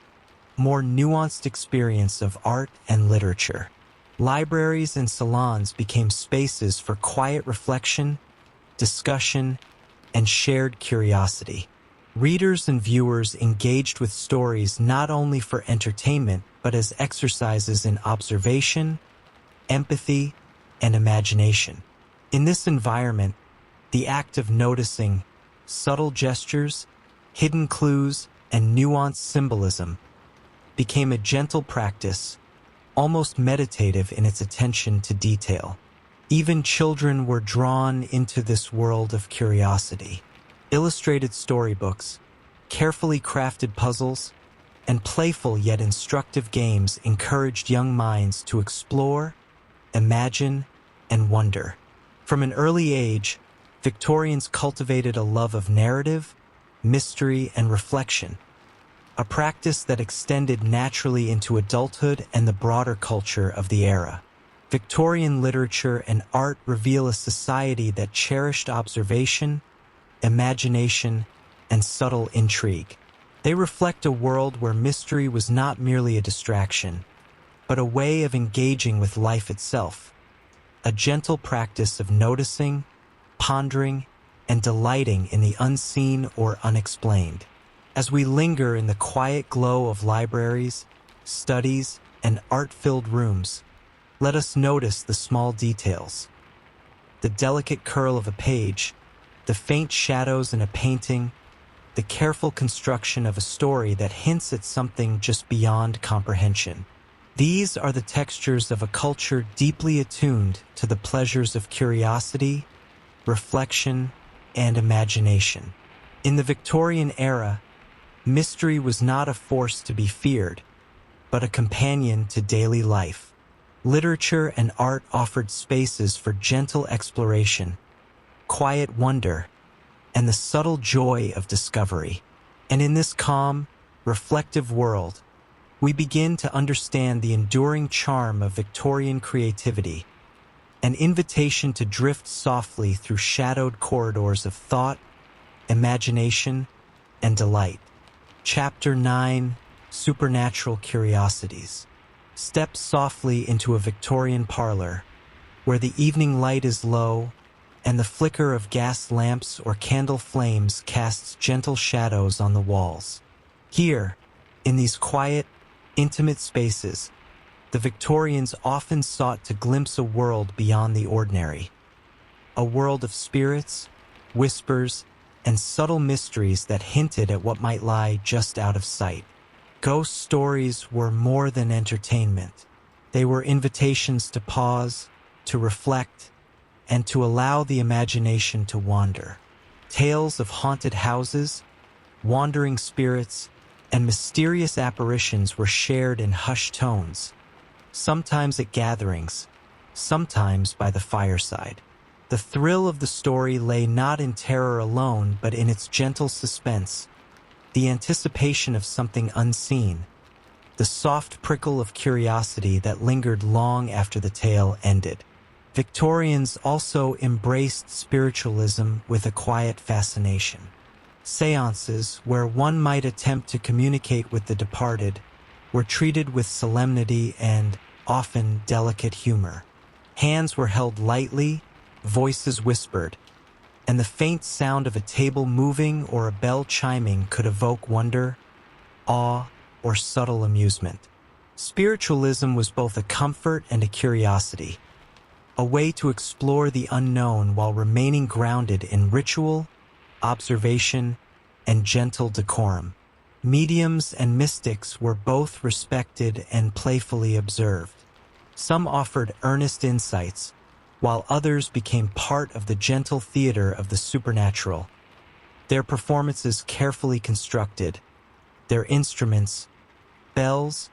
more nuanced experience of art and literature. Libraries and salons became spaces for quiet reflection, discussion, and shared curiosity. Readers and viewers engaged with stories not only for entertainment but as exercises in observation, empathy, and imagination. In this environment, the act of noticing subtle gestures, hidden clues, and nuanced symbolism became a gentle practice, almost meditative in its attention to detail. Even children were drawn into this world of curiosity. Illustrated storybooks, carefully crafted puzzles, and playful yet instructive games encouraged young minds to explore, imagine, and wonder. From an early age, Victorians cultivated a love of narrative, mystery, and reflection, a practice that extended naturally into adulthood and the broader culture of the era. Victorian literature and art reveal a society that cherished observation, imagination, and subtle intrigue. They reflect a world where mystery was not merely a distraction, but a way of engaging with life itself, a gentle practice of noticing, pondering, and delighting in the unseen or unexplained. As we linger in the quiet glow of libraries, studies, and art-filled rooms, let us notice the small details. The delicate curl of a page, the faint shadows in a painting, the careful construction of a story that hints at something just beyond comprehension. These are the textures of a culture deeply attuned to the pleasures of curiosity, reflection, and imagination. In the Victorian era, mystery was not a force to be feared, but a companion to daily life. Literature and art offered spaces for gentle exploration, quiet wonder, and the subtle joy of discovery. And in this calm, reflective world, we begin to understand the enduring charm of Victorian creativity, an invitation to drift softly through shadowed corridors of thought, imagination, and delight. Chapter 9: Supernatural Curiosities. Step softly into a Victorian parlor, where the evening light is low and the flicker of gas lamps or candle flames casts gentle shadows on the walls. Here, in these quiet, intimate spaces, the Victorians often sought to glimpse a world beyond the ordinary. A world of spirits, whispers, and subtle mysteries that hinted at what might lie just out of sight. Ghost stories were more than entertainment. They were invitations to pause, to reflect, and to allow the imagination to wander. Tales of haunted houses, wandering spirits, and mysterious apparitions were shared in hushed tones, sometimes at gatherings, sometimes by the fireside. The thrill of the story lay not in terror alone, but in its gentle suspense, the anticipation of something unseen, the soft prickle of curiosity that lingered long after the tale ended. Victorians also embraced spiritualism with a quiet fascination. Seances, where one might attempt to communicate with the departed, were treated with solemnity and, often, delicate humor. Hands were held lightly, voices whispered, and the faint sound of a table moving or a bell chiming could evoke wonder, awe, or subtle amusement. Spiritualism was both a comfort and a curiosity, a way to explore the unknown while remaining grounded in ritual, observation, and gentle decorum. Mediums and mystics were both respected and playfully observed. Some offered earnest insights, while others became part of the gentle theater of the supernatural, their performances carefully constructed, their instruments, bells,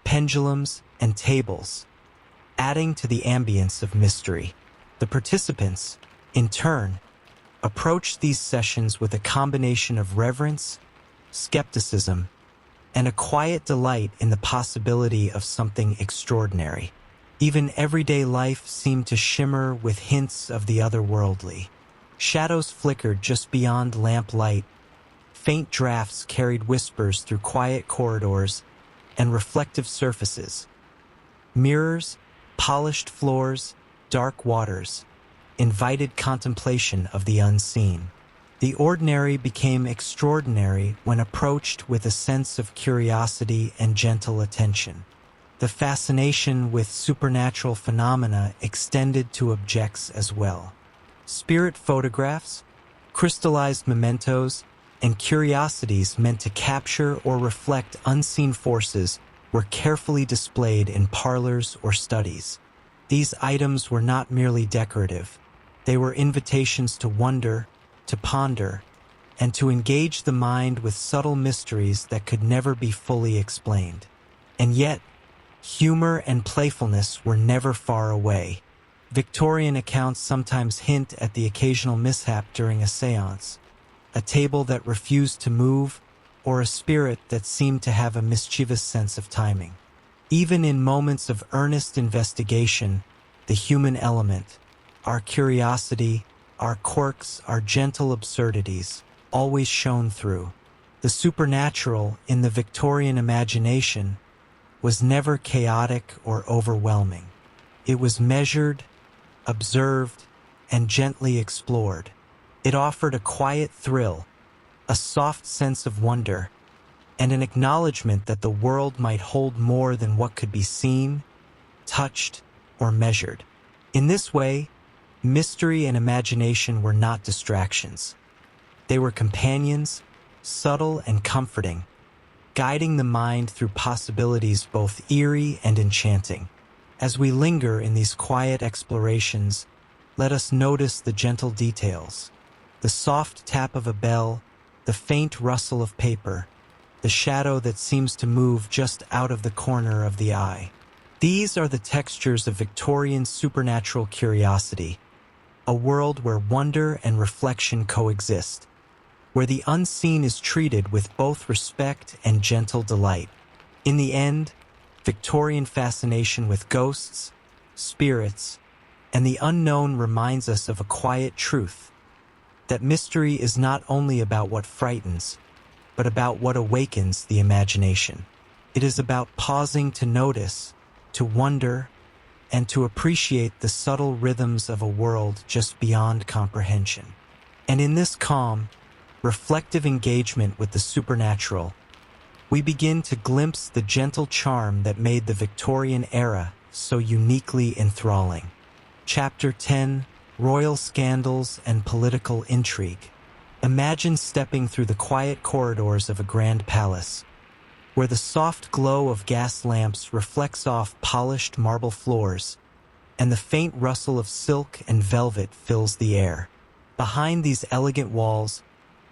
pendulums, and tables, adding to the ambience of mystery. The participants, in turn, approached these sessions with a combination of reverence, skepticism, and a quiet delight in the possibility of something extraordinary. Even everyday life seemed to shimmer with hints of the otherworldly. Shadows flickered just beyond lamplight, faint drafts carried whispers through quiet corridors and reflective surfaces. Mirrors, polished floors, dark waters, invited contemplation of the unseen. The ordinary became extraordinary when approached with a sense of curiosity and gentle attention. The fascination with supernatural phenomena extended to objects as well. Spirit photographs, crystallized mementos, and curiosities meant to capture or reflect unseen forces were carefully displayed in parlors or studies. These items were not merely decorative. They were invitations to wonder, to ponder, and to engage the mind with subtle mysteries that could never be fully explained. And yet, humor and playfulness were never far away. Victorian accounts sometimes hint at the occasional mishap during a séance, a table that refused to move, or a spirit that seemed to have a mischievous sense of timing. Even in moments of earnest investigation, the human element, our curiosity, our quirks, our gentle absurdities, always shone through. The supernatural in the Victorian imagination was never chaotic or overwhelming. It was measured, observed, and gently explored. It offered a quiet thrill, a soft sense of wonder, and an acknowledgement that the world might hold more than what could be seen, touched, or measured. In this way, mystery and imagination were not distractions. They were companions, subtle and comforting, guiding the mind through possibilities both eerie and enchanting. As we linger in these quiet explorations, let us notice the gentle details, the soft tap of a bell, the faint rustle of paper, the shadow that seems to move just out of the corner of the eye. These are the textures of Victorian supernatural curiosity, a world where wonder and reflection coexist, where the unseen is treated with both respect and gentle delight. In the end, Victorian fascination with ghosts, spirits, and the unknown reminds us of a quiet truth, that mystery is not only about what frightens, but about what awakens the imagination. It is about pausing to notice, to wonder, and to appreciate the subtle rhythms of a world just beyond comprehension. And in this calm, reflective engagement with the supernatural, we begin to glimpse the gentle charm that made the Victorian era so uniquely enthralling. Chapter 10: Royal Scandals and Political Intrigue. Imagine stepping through the quiet corridors of a grand palace, where the soft glow of gas lamps reflects off polished marble floors, and the faint rustle of silk and velvet fills the air. Behind these elegant walls,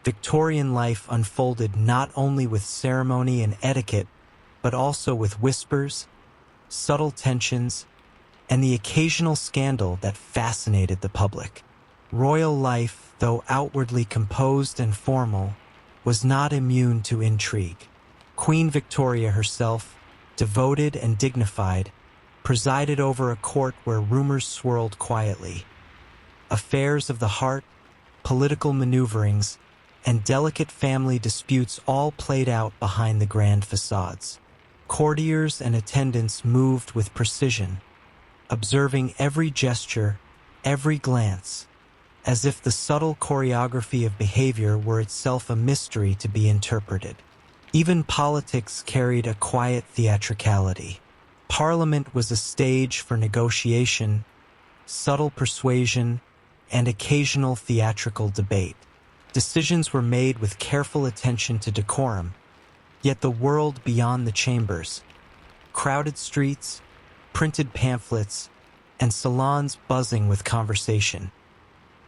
Victorian life unfolded not only with ceremony and etiquette, but also with whispers, subtle tensions, and the occasional scandal that fascinated the public. Royal life, though outwardly composed and formal, was not immune to intrigue. Queen Victoria herself, devoted and dignified, presided over a court where rumors swirled quietly. Affairs of the heart, political maneuverings, and delicate family disputes all played out behind the grand facades. Courtiers and attendants moved with precision, observing every gesture, every glance, as if the subtle choreography of behavior were itself a mystery to be interpreted. Even politics carried a quiet theatricality. Parliament was a stage for negotiation, subtle persuasion, and occasional theatrical debate. Decisions were made with careful attention to decorum, yet the world beyond the chambers, crowded streets, printed pamphlets, and salons buzzing with conversation,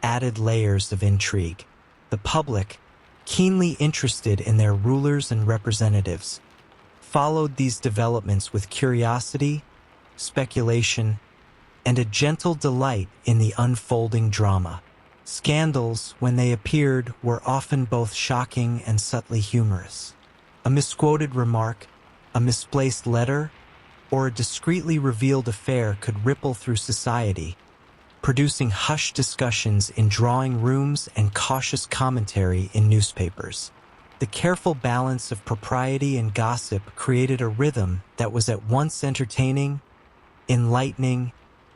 added layers of intrigue. The public, keenly interested in their rulers and representatives, followed these developments with curiosity, speculation, and a gentle delight in the unfolding drama. Scandals, when they appeared, were often both shocking and subtly humorous. A misquoted remark, a misplaced letter, or a discreetly revealed affair could ripple through society, producing hushed discussions in drawing rooms and cautious commentary in newspapers. The careful balance of propriety and gossip created a rhythm that was at once entertaining, enlightening,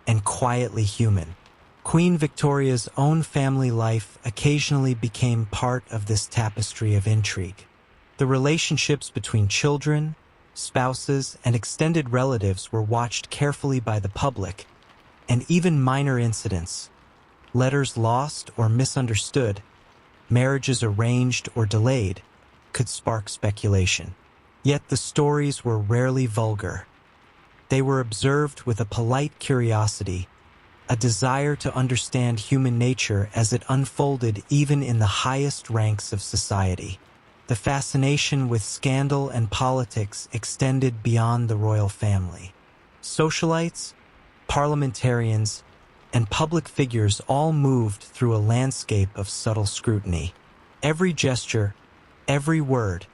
and quietly human. Queen Victoria's own family life occasionally became part of this tapestry of intrigue. The relationships between children, spouses, and extended relatives were watched carefully by the public, and even minor incidents, letters lost or misunderstood, marriages arranged or delayed, could spark speculation. Yet the stories were rarely vulgar. They were observed with a polite curiosity, a desire to understand human nature as it unfolded even in the highest ranks of society. The fascination with scandal and politics extended beyond the royal family. Socialites, parliamentarians, and public figures all moved through a landscape of subtle scrutiny. Every gesture, every word,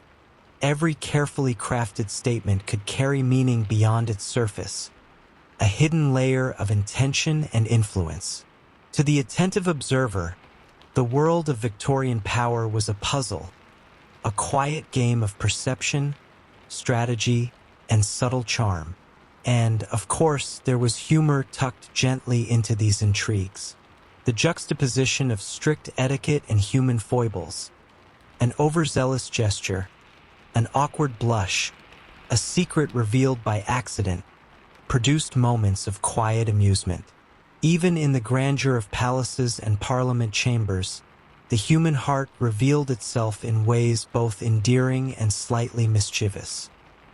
every carefully crafted statement could carry meaning beyond its surface, a hidden layer of intention and influence. To the attentive observer, the world of Victorian power was a puzzle, a quiet game of perception, strategy, and subtle charm. And, of course, there was humor tucked gently into these intrigues. The juxtaposition of strict etiquette and human foibles, an overzealous gesture, an awkward blush, a secret revealed by accident, produced moments of quiet amusement. Even in the grandeur of palaces and parliament chambers, the human heart revealed itself in ways both endearing and slightly mischievous.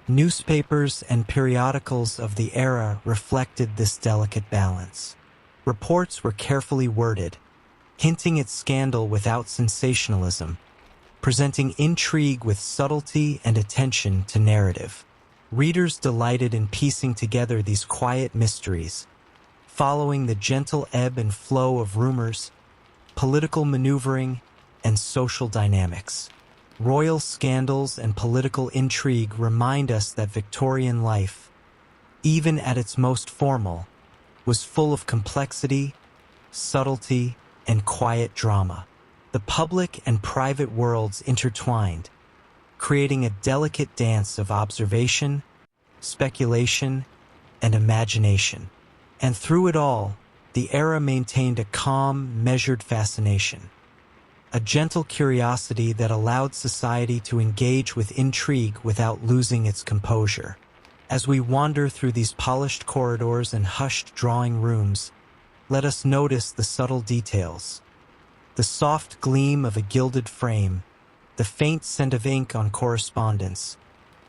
Newspapers and periodicals of the era reflected this delicate balance. Reports were carefully worded, hinting at scandal without sensationalism, presenting intrigue with subtlety and attention to narrative. Readers delighted in piecing together these quiet mysteries, following the gentle ebb and flow of rumors, political maneuvering, and social dynamics. Royal scandals and political intrigue remind us that Victorian life, even at its most formal, was full of complexity, subtlety, and quiet drama. The public and private worlds intertwined, creating a delicate dance of observation, speculation, and imagination. And through it all, the era maintained a calm, measured fascination, a gentle curiosity that allowed society to engage with intrigue without losing its composure. As we wander through these polished corridors and hushed drawing rooms, let us notice the subtle details. The soft gleam of a gilded frame, the faint scent of ink on correspondence,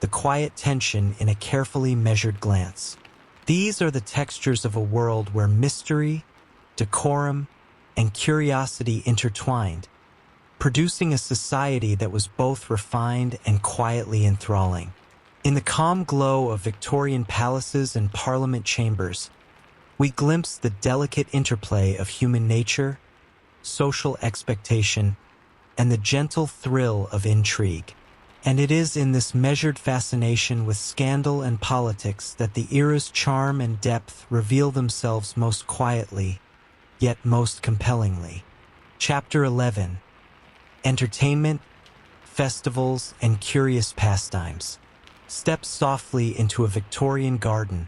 the quiet tension in a carefully measured glance. These are the textures of a world where mystery, decorum, and curiosity intertwined, producing a society that was both refined and quietly enthralling. In the calm glow of Victorian palaces and parliament chambers, we glimpse the delicate interplay of human nature, social expectation, and the gentle thrill of intrigue. And it is in this measured fascination with scandal and politics that the era's charm and depth reveal themselves most quietly, yet most compellingly. Chapter 11. Entertainment, festivals, and curious pastimes. Step softly into a Victorian garden,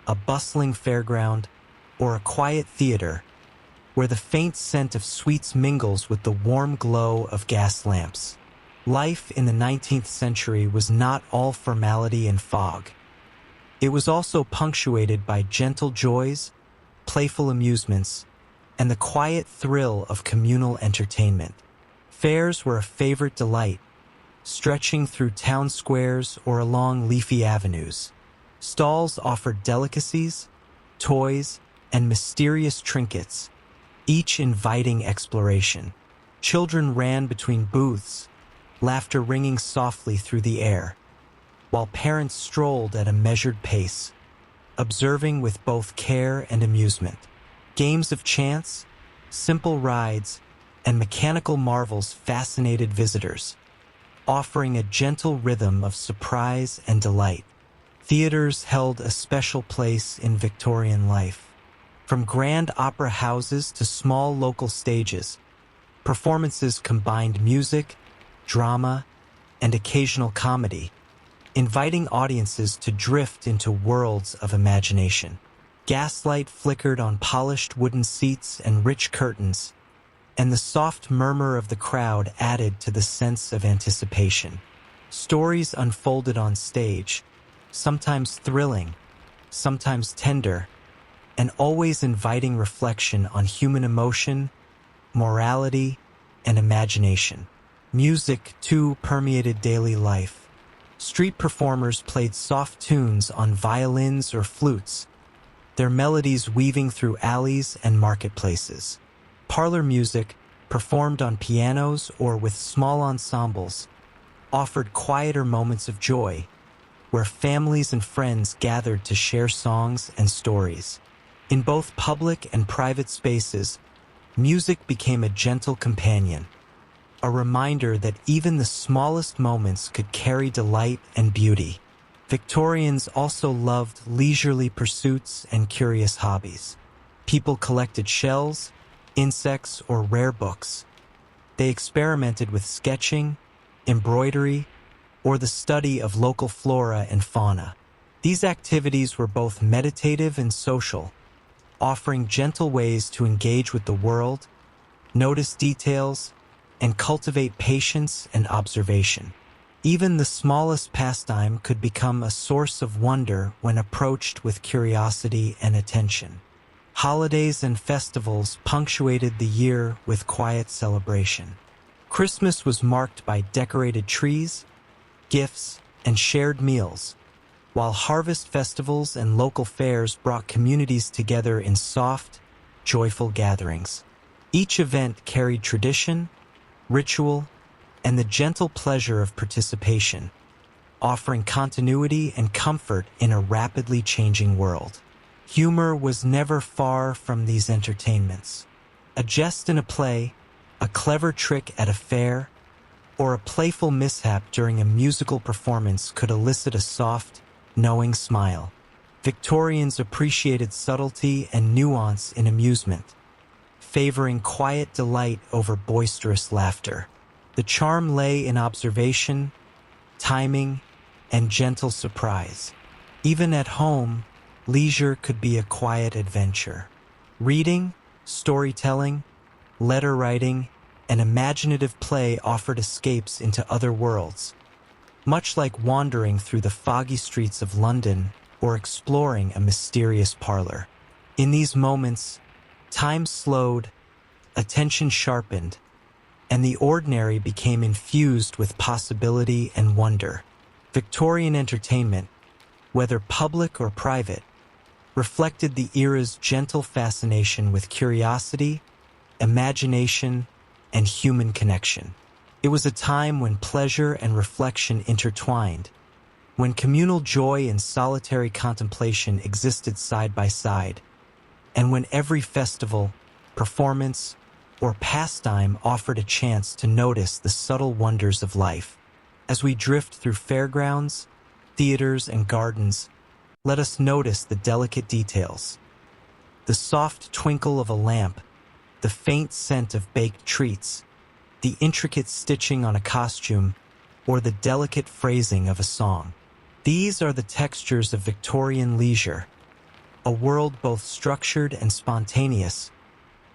a bustling fairground, or a quiet theater, where the faint scent of sweets mingles with the warm glow of gas lamps. Life in the 19th century was not all formality and fog. It was also punctuated by gentle joys, playful amusements, and the quiet thrill of communal entertainment. Fairs were a favorite delight, stretching through town squares or along leafy avenues. Stalls offered delicacies, toys, and mysterious trinkets, each inviting exploration. Children ran between booths, laughter ringing softly through the air, while parents strolled at a measured pace, observing with both care and amusement. Games of chance, simple rides, and mechanical marvels fascinated visitors, offering a gentle rhythm of surprise and delight. Theaters held a special place in Victorian life. From grand opera houses to small local stages, performances combined music, drama, and occasional comedy, inviting audiences to drift into worlds of imagination. Gaslight flickered on polished wooden seats and rich curtains, and the soft murmur of the crowd added to the sense of anticipation. Stories unfolded on stage, sometimes thrilling, sometimes tender, and always inviting reflection on human emotion, morality, and imagination. Music, too, permeated daily life. Street performers played soft tunes on violins or flutes, their melodies weaving through alleys and marketplaces. Parlor music, performed on pianos or with small ensembles, offered quieter moments of joy, where families and friends gathered to share songs and stories. In both public and private spaces, music became a gentle companion, a reminder that even the smallest moments could carry delight and beauty. Victorians also loved leisurely pursuits and curious hobbies. People collected shells, insects, or rare books. They experimented with sketching, embroidery, or the study of local flora and fauna. These activities were both meditative and social, offering gentle ways to engage with the world, notice details, and cultivate patience and observation. Even the smallest pastime could become a source of wonder when approached with curiosity and attention. Holidays and festivals punctuated the year with quiet celebration. Christmas was marked by decorated trees, gifts, and shared meals, while harvest festivals and local fairs brought communities together in soft, joyful gatherings. Each event carried tradition, ritual, and the gentle pleasure of participation, offering continuity and comfort in a rapidly changing world. Humor was never far from these entertainments. A jest in a play, a clever trick at a fair, or a playful mishap during a musical performance could elicit a soft, knowing smile. Victorians appreciated subtlety and nuance in amusement, favoring quiet delight over boisterous laughter. The charm lay in observation, timing, and gentle surprise. Even at home, leisure could be a quiet adventure. Reading, storytelling, letter writing, and imaginative play offered escapes into other worlds, much like wandering through the foggy streets of London or exploring a mysterious parlor. In these moments, time slowed, attention sharpened, and the ordinary became infused with possibility and wonder. Victorian entertainment, whether public or private, reflected the era's gentle fascination with curiosity, imagination, and human connection. It was a time when pleasure and reflection intertwined, when communal joy and solitary contemplation existed side by side, and when every festival, performance, or pastime offered a chance to notice the subtle wonders of life. As we drift through fairgrounds, theaters, and gardens, let us notice the delicate details. The soft twinkle of a lamp, the faint scent of baked treats, the intricate stitching on a costume, or the delicate phrasing of a song. These are the textures of Victorian leisure, a world both structured and spontaneous,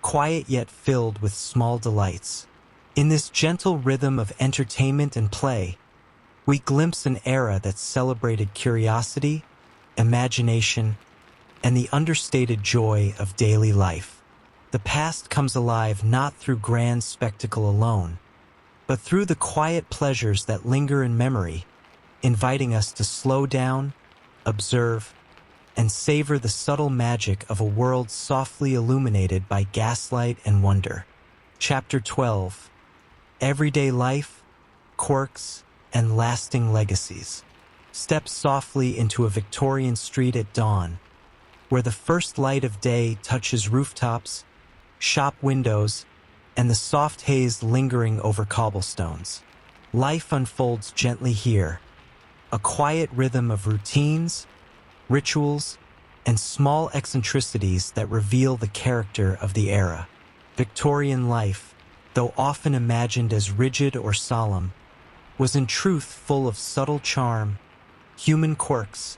quiet yet filled with small delights. In this gentle rhythm of entertainment and play, we glimpse an era that celebrated curiosity, imagination, and the understated joy of daily life. The past comes alive not through grand spectacle alone, but through the quiet pleasures that linger in memory, inviting us to slow down, observe, and savor the subtle magic of a world softly illuminated by gaslight and wonder. Chapter 12: Everyday Life, Quirks, and Lasting Legacies. Step softly into a Victorian street at dawn, where the first light of day touches rooftops, shop windows, and the soft haze lingering over cobblestones. Life unfolds gently here, a quiet rhythm of routines, rituals, and small eccentricities that reveal the character of the era. Victorian life, though often imagined as rigid or solemn, was in truth full of subtle charm, human quirks,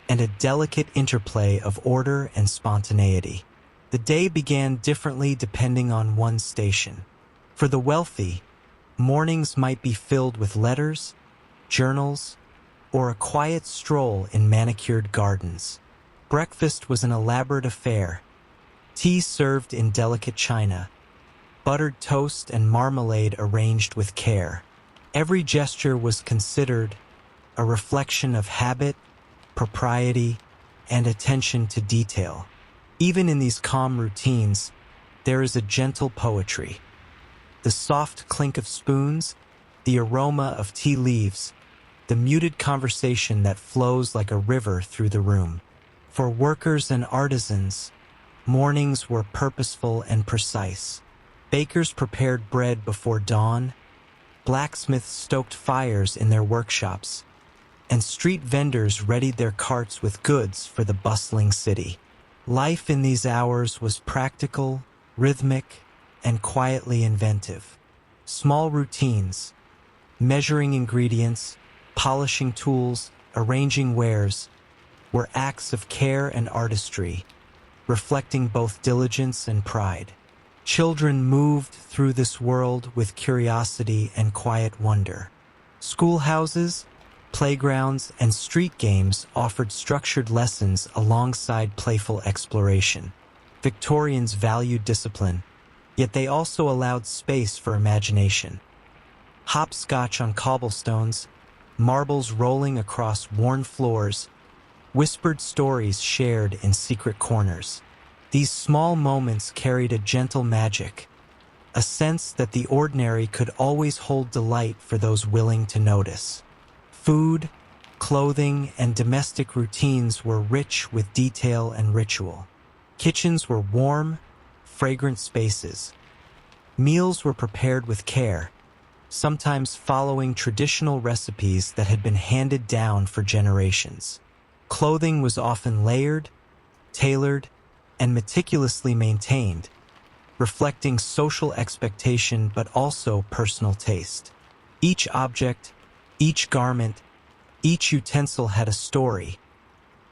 and a delicate interplay of order and spontaneity. The day began differently depending on one's station. For the wealthy, mornings might be filled with letters, journals, or a quiet stroll in manicured gardens. Breakfast was an elaborate affair, tea served in delicate china, buttered toast and marmalade arranged with care. Every gesture was considered, a reflection of habit, propriety, and attention to detail. Even in these calm routines, there is a gentle poetry. The soft clink of spoons, the aroma of tea leaves, the muted conversation that flows like a river through the room. For workers and artisans, mornings were purposeful and precise. Bakers prepared bread before dawn, blacksmiths stoked fires in their workshops, and street vendors readied their carts with goods for the bustling city. Life in these hours was practical, rhythmic, and quietly inventive. Small routines, measuring ingredients, polishing tools, arranging wares, were acts of care and artistry, reflecting both diligence and pride. Children moved through this world with curiosity and quiet wonder. Schoolhouses, playgrounds, and street games offered structured lessons alongside playful exploration. Victorians valued discipline, yet they also allowed space for imagination. Hopscotch on cobblestones, marbles rolling across worn floors, whispered stories shared in secret corners. These small moments carried a gentle magic, a sense that the ordinary could always hold delight for those willing to notice. Food, clothing, and domestic routines were rich with detail and ritual. Kitchens were warm, fragrant spaces. Meals were prepared with care, sometimes following traditional recipes that had been handed down for generations. Clothing was often layered, tailored, and meticulously maintained, reflecting social expectation but also personal taste. Each object, each garment, each utensil had a story,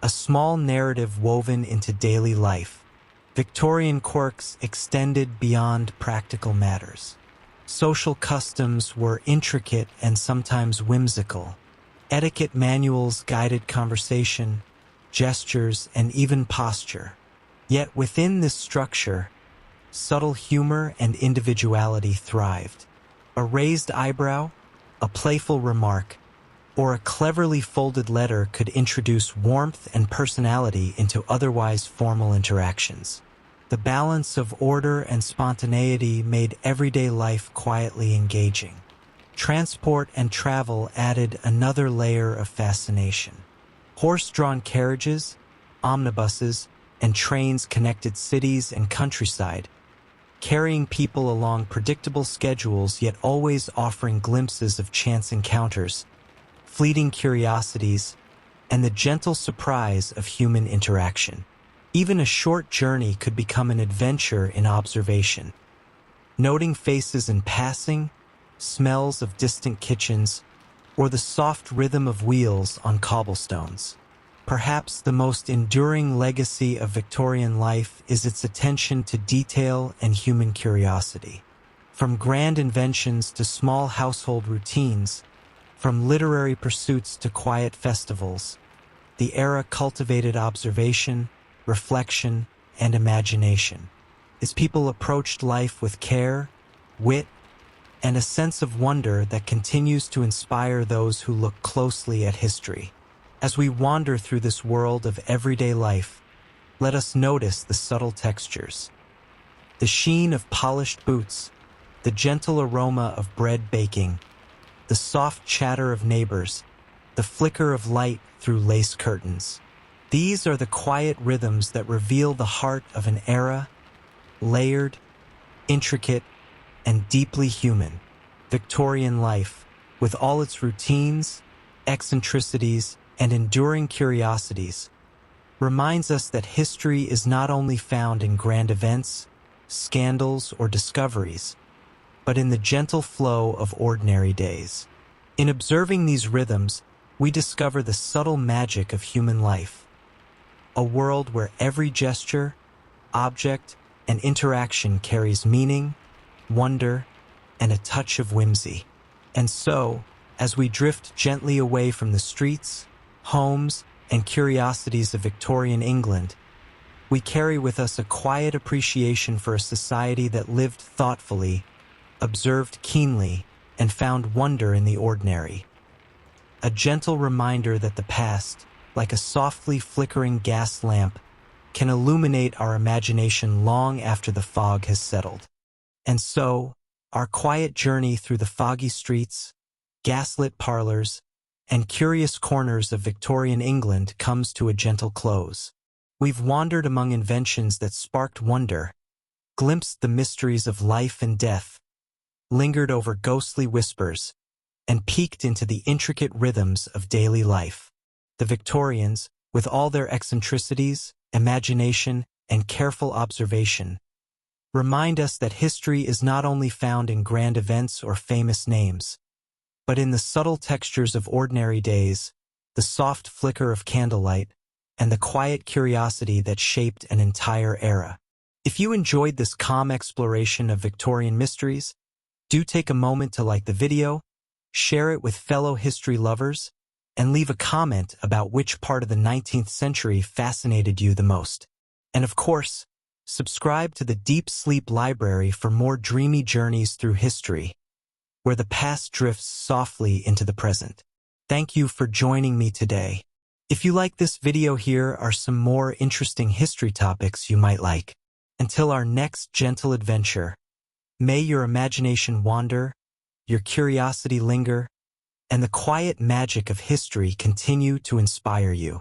a small narrative woven into daily life. Victorian quirks extended beyond practical matters. Social customs were intricate and sometimes whimsical. Etiquette manuals guided conversation, gestures, and even posture. Yet within this structure, subtle humor and individuality thrived. A raised eyebrow, a playful remark, or a cleverly folded letter could introduce warmth and personality into otherwise formal interactions. The balance of order and spontaneity made everyday life quietly engaging. Transport and travel added another layer of fascination. Horse-drawn carriages, omnibuses, and trains connected cities and countryside, carrying people along predictable schedules yet always offering glimpses of chance encounters, fleeting curiosities, and the gentle surprise of human interaction. Even a short journey could become an adventure in observation. Noting faces in passing, smells of distant kitchens, or the soft rhythm of wheels on cobblestones. Perhaps the most enduring legacy of Victorian life is its attention to detail and human curiosity. From grand inventions to small household routines, from literary pursuits to quiet festivals, the era cultivated observation, reflection, and imagination. As people approached life with care, wit, and a sense of wonder that continues to inspire those who look closely at history. As we wander through this world of everyday life, let us notice the subtle textures. The sheen of polished boots, the gentle aroma of bread baking, the soft chatter of neighbors, the flicker of light through lace curtains. These are the quiet rhythms that reveal the heart of an era, layered, intricate, and deeply human. Victorian life, with all its routines, eccentricities, and enduring curiosities, reminds us that history is not only found in grand events, scandals, or discoveries, but in the gentle flow of ordinary days. In observing these rhythms, we discover the subtle magic of human life, a world where every gesture, object, and interaction carries meaning, wonder, and a touch of whimsy. And so, as we drift gently away from the streets, homes, and curiosities of Victorian England, we carry with us a quiet appreciation for a society that lived thoughtfully, observed keenly, and found wonder in the ordinary. A gentle reminder that the past, like a softly flickering gas lamp, can illuminate our imagination long after the fog has settled. And so, our quiet journey through the foggy streets, gaslit parlors, and curious corners of Victorian England comes to a gentle close. We've wandered among inventions that sparked wonder, glimpsed the mysteries of life and death, lingered over ghostly whispers, and peeked into the intricate rhythms of daily life. The Victorians, with all their eccentricities, imagination, and careful observation, remind us that history is not only found in grand events or famous names, but in the subtle textures of ordinary days, the soft flicker of candlelight, and the quiet curiosity that shaped an entire era. If you enjoyed this calm exploration of Victorian mysteries, do take a moment to like the video, share it with fellow history lovers, and leave a comment about which part of the 19th century fascinated you the most. And of course, subscribe to the Deep Sleep Library for more dreamy journeys through history, where the past drifts softly into the present. Thank you for joining me today. If you like this video, here are some more interesting history topics you might like. Until our next gentle adventure, may your imagination wander, your curiosity linger, and the quiet magic of history continue to inspire you.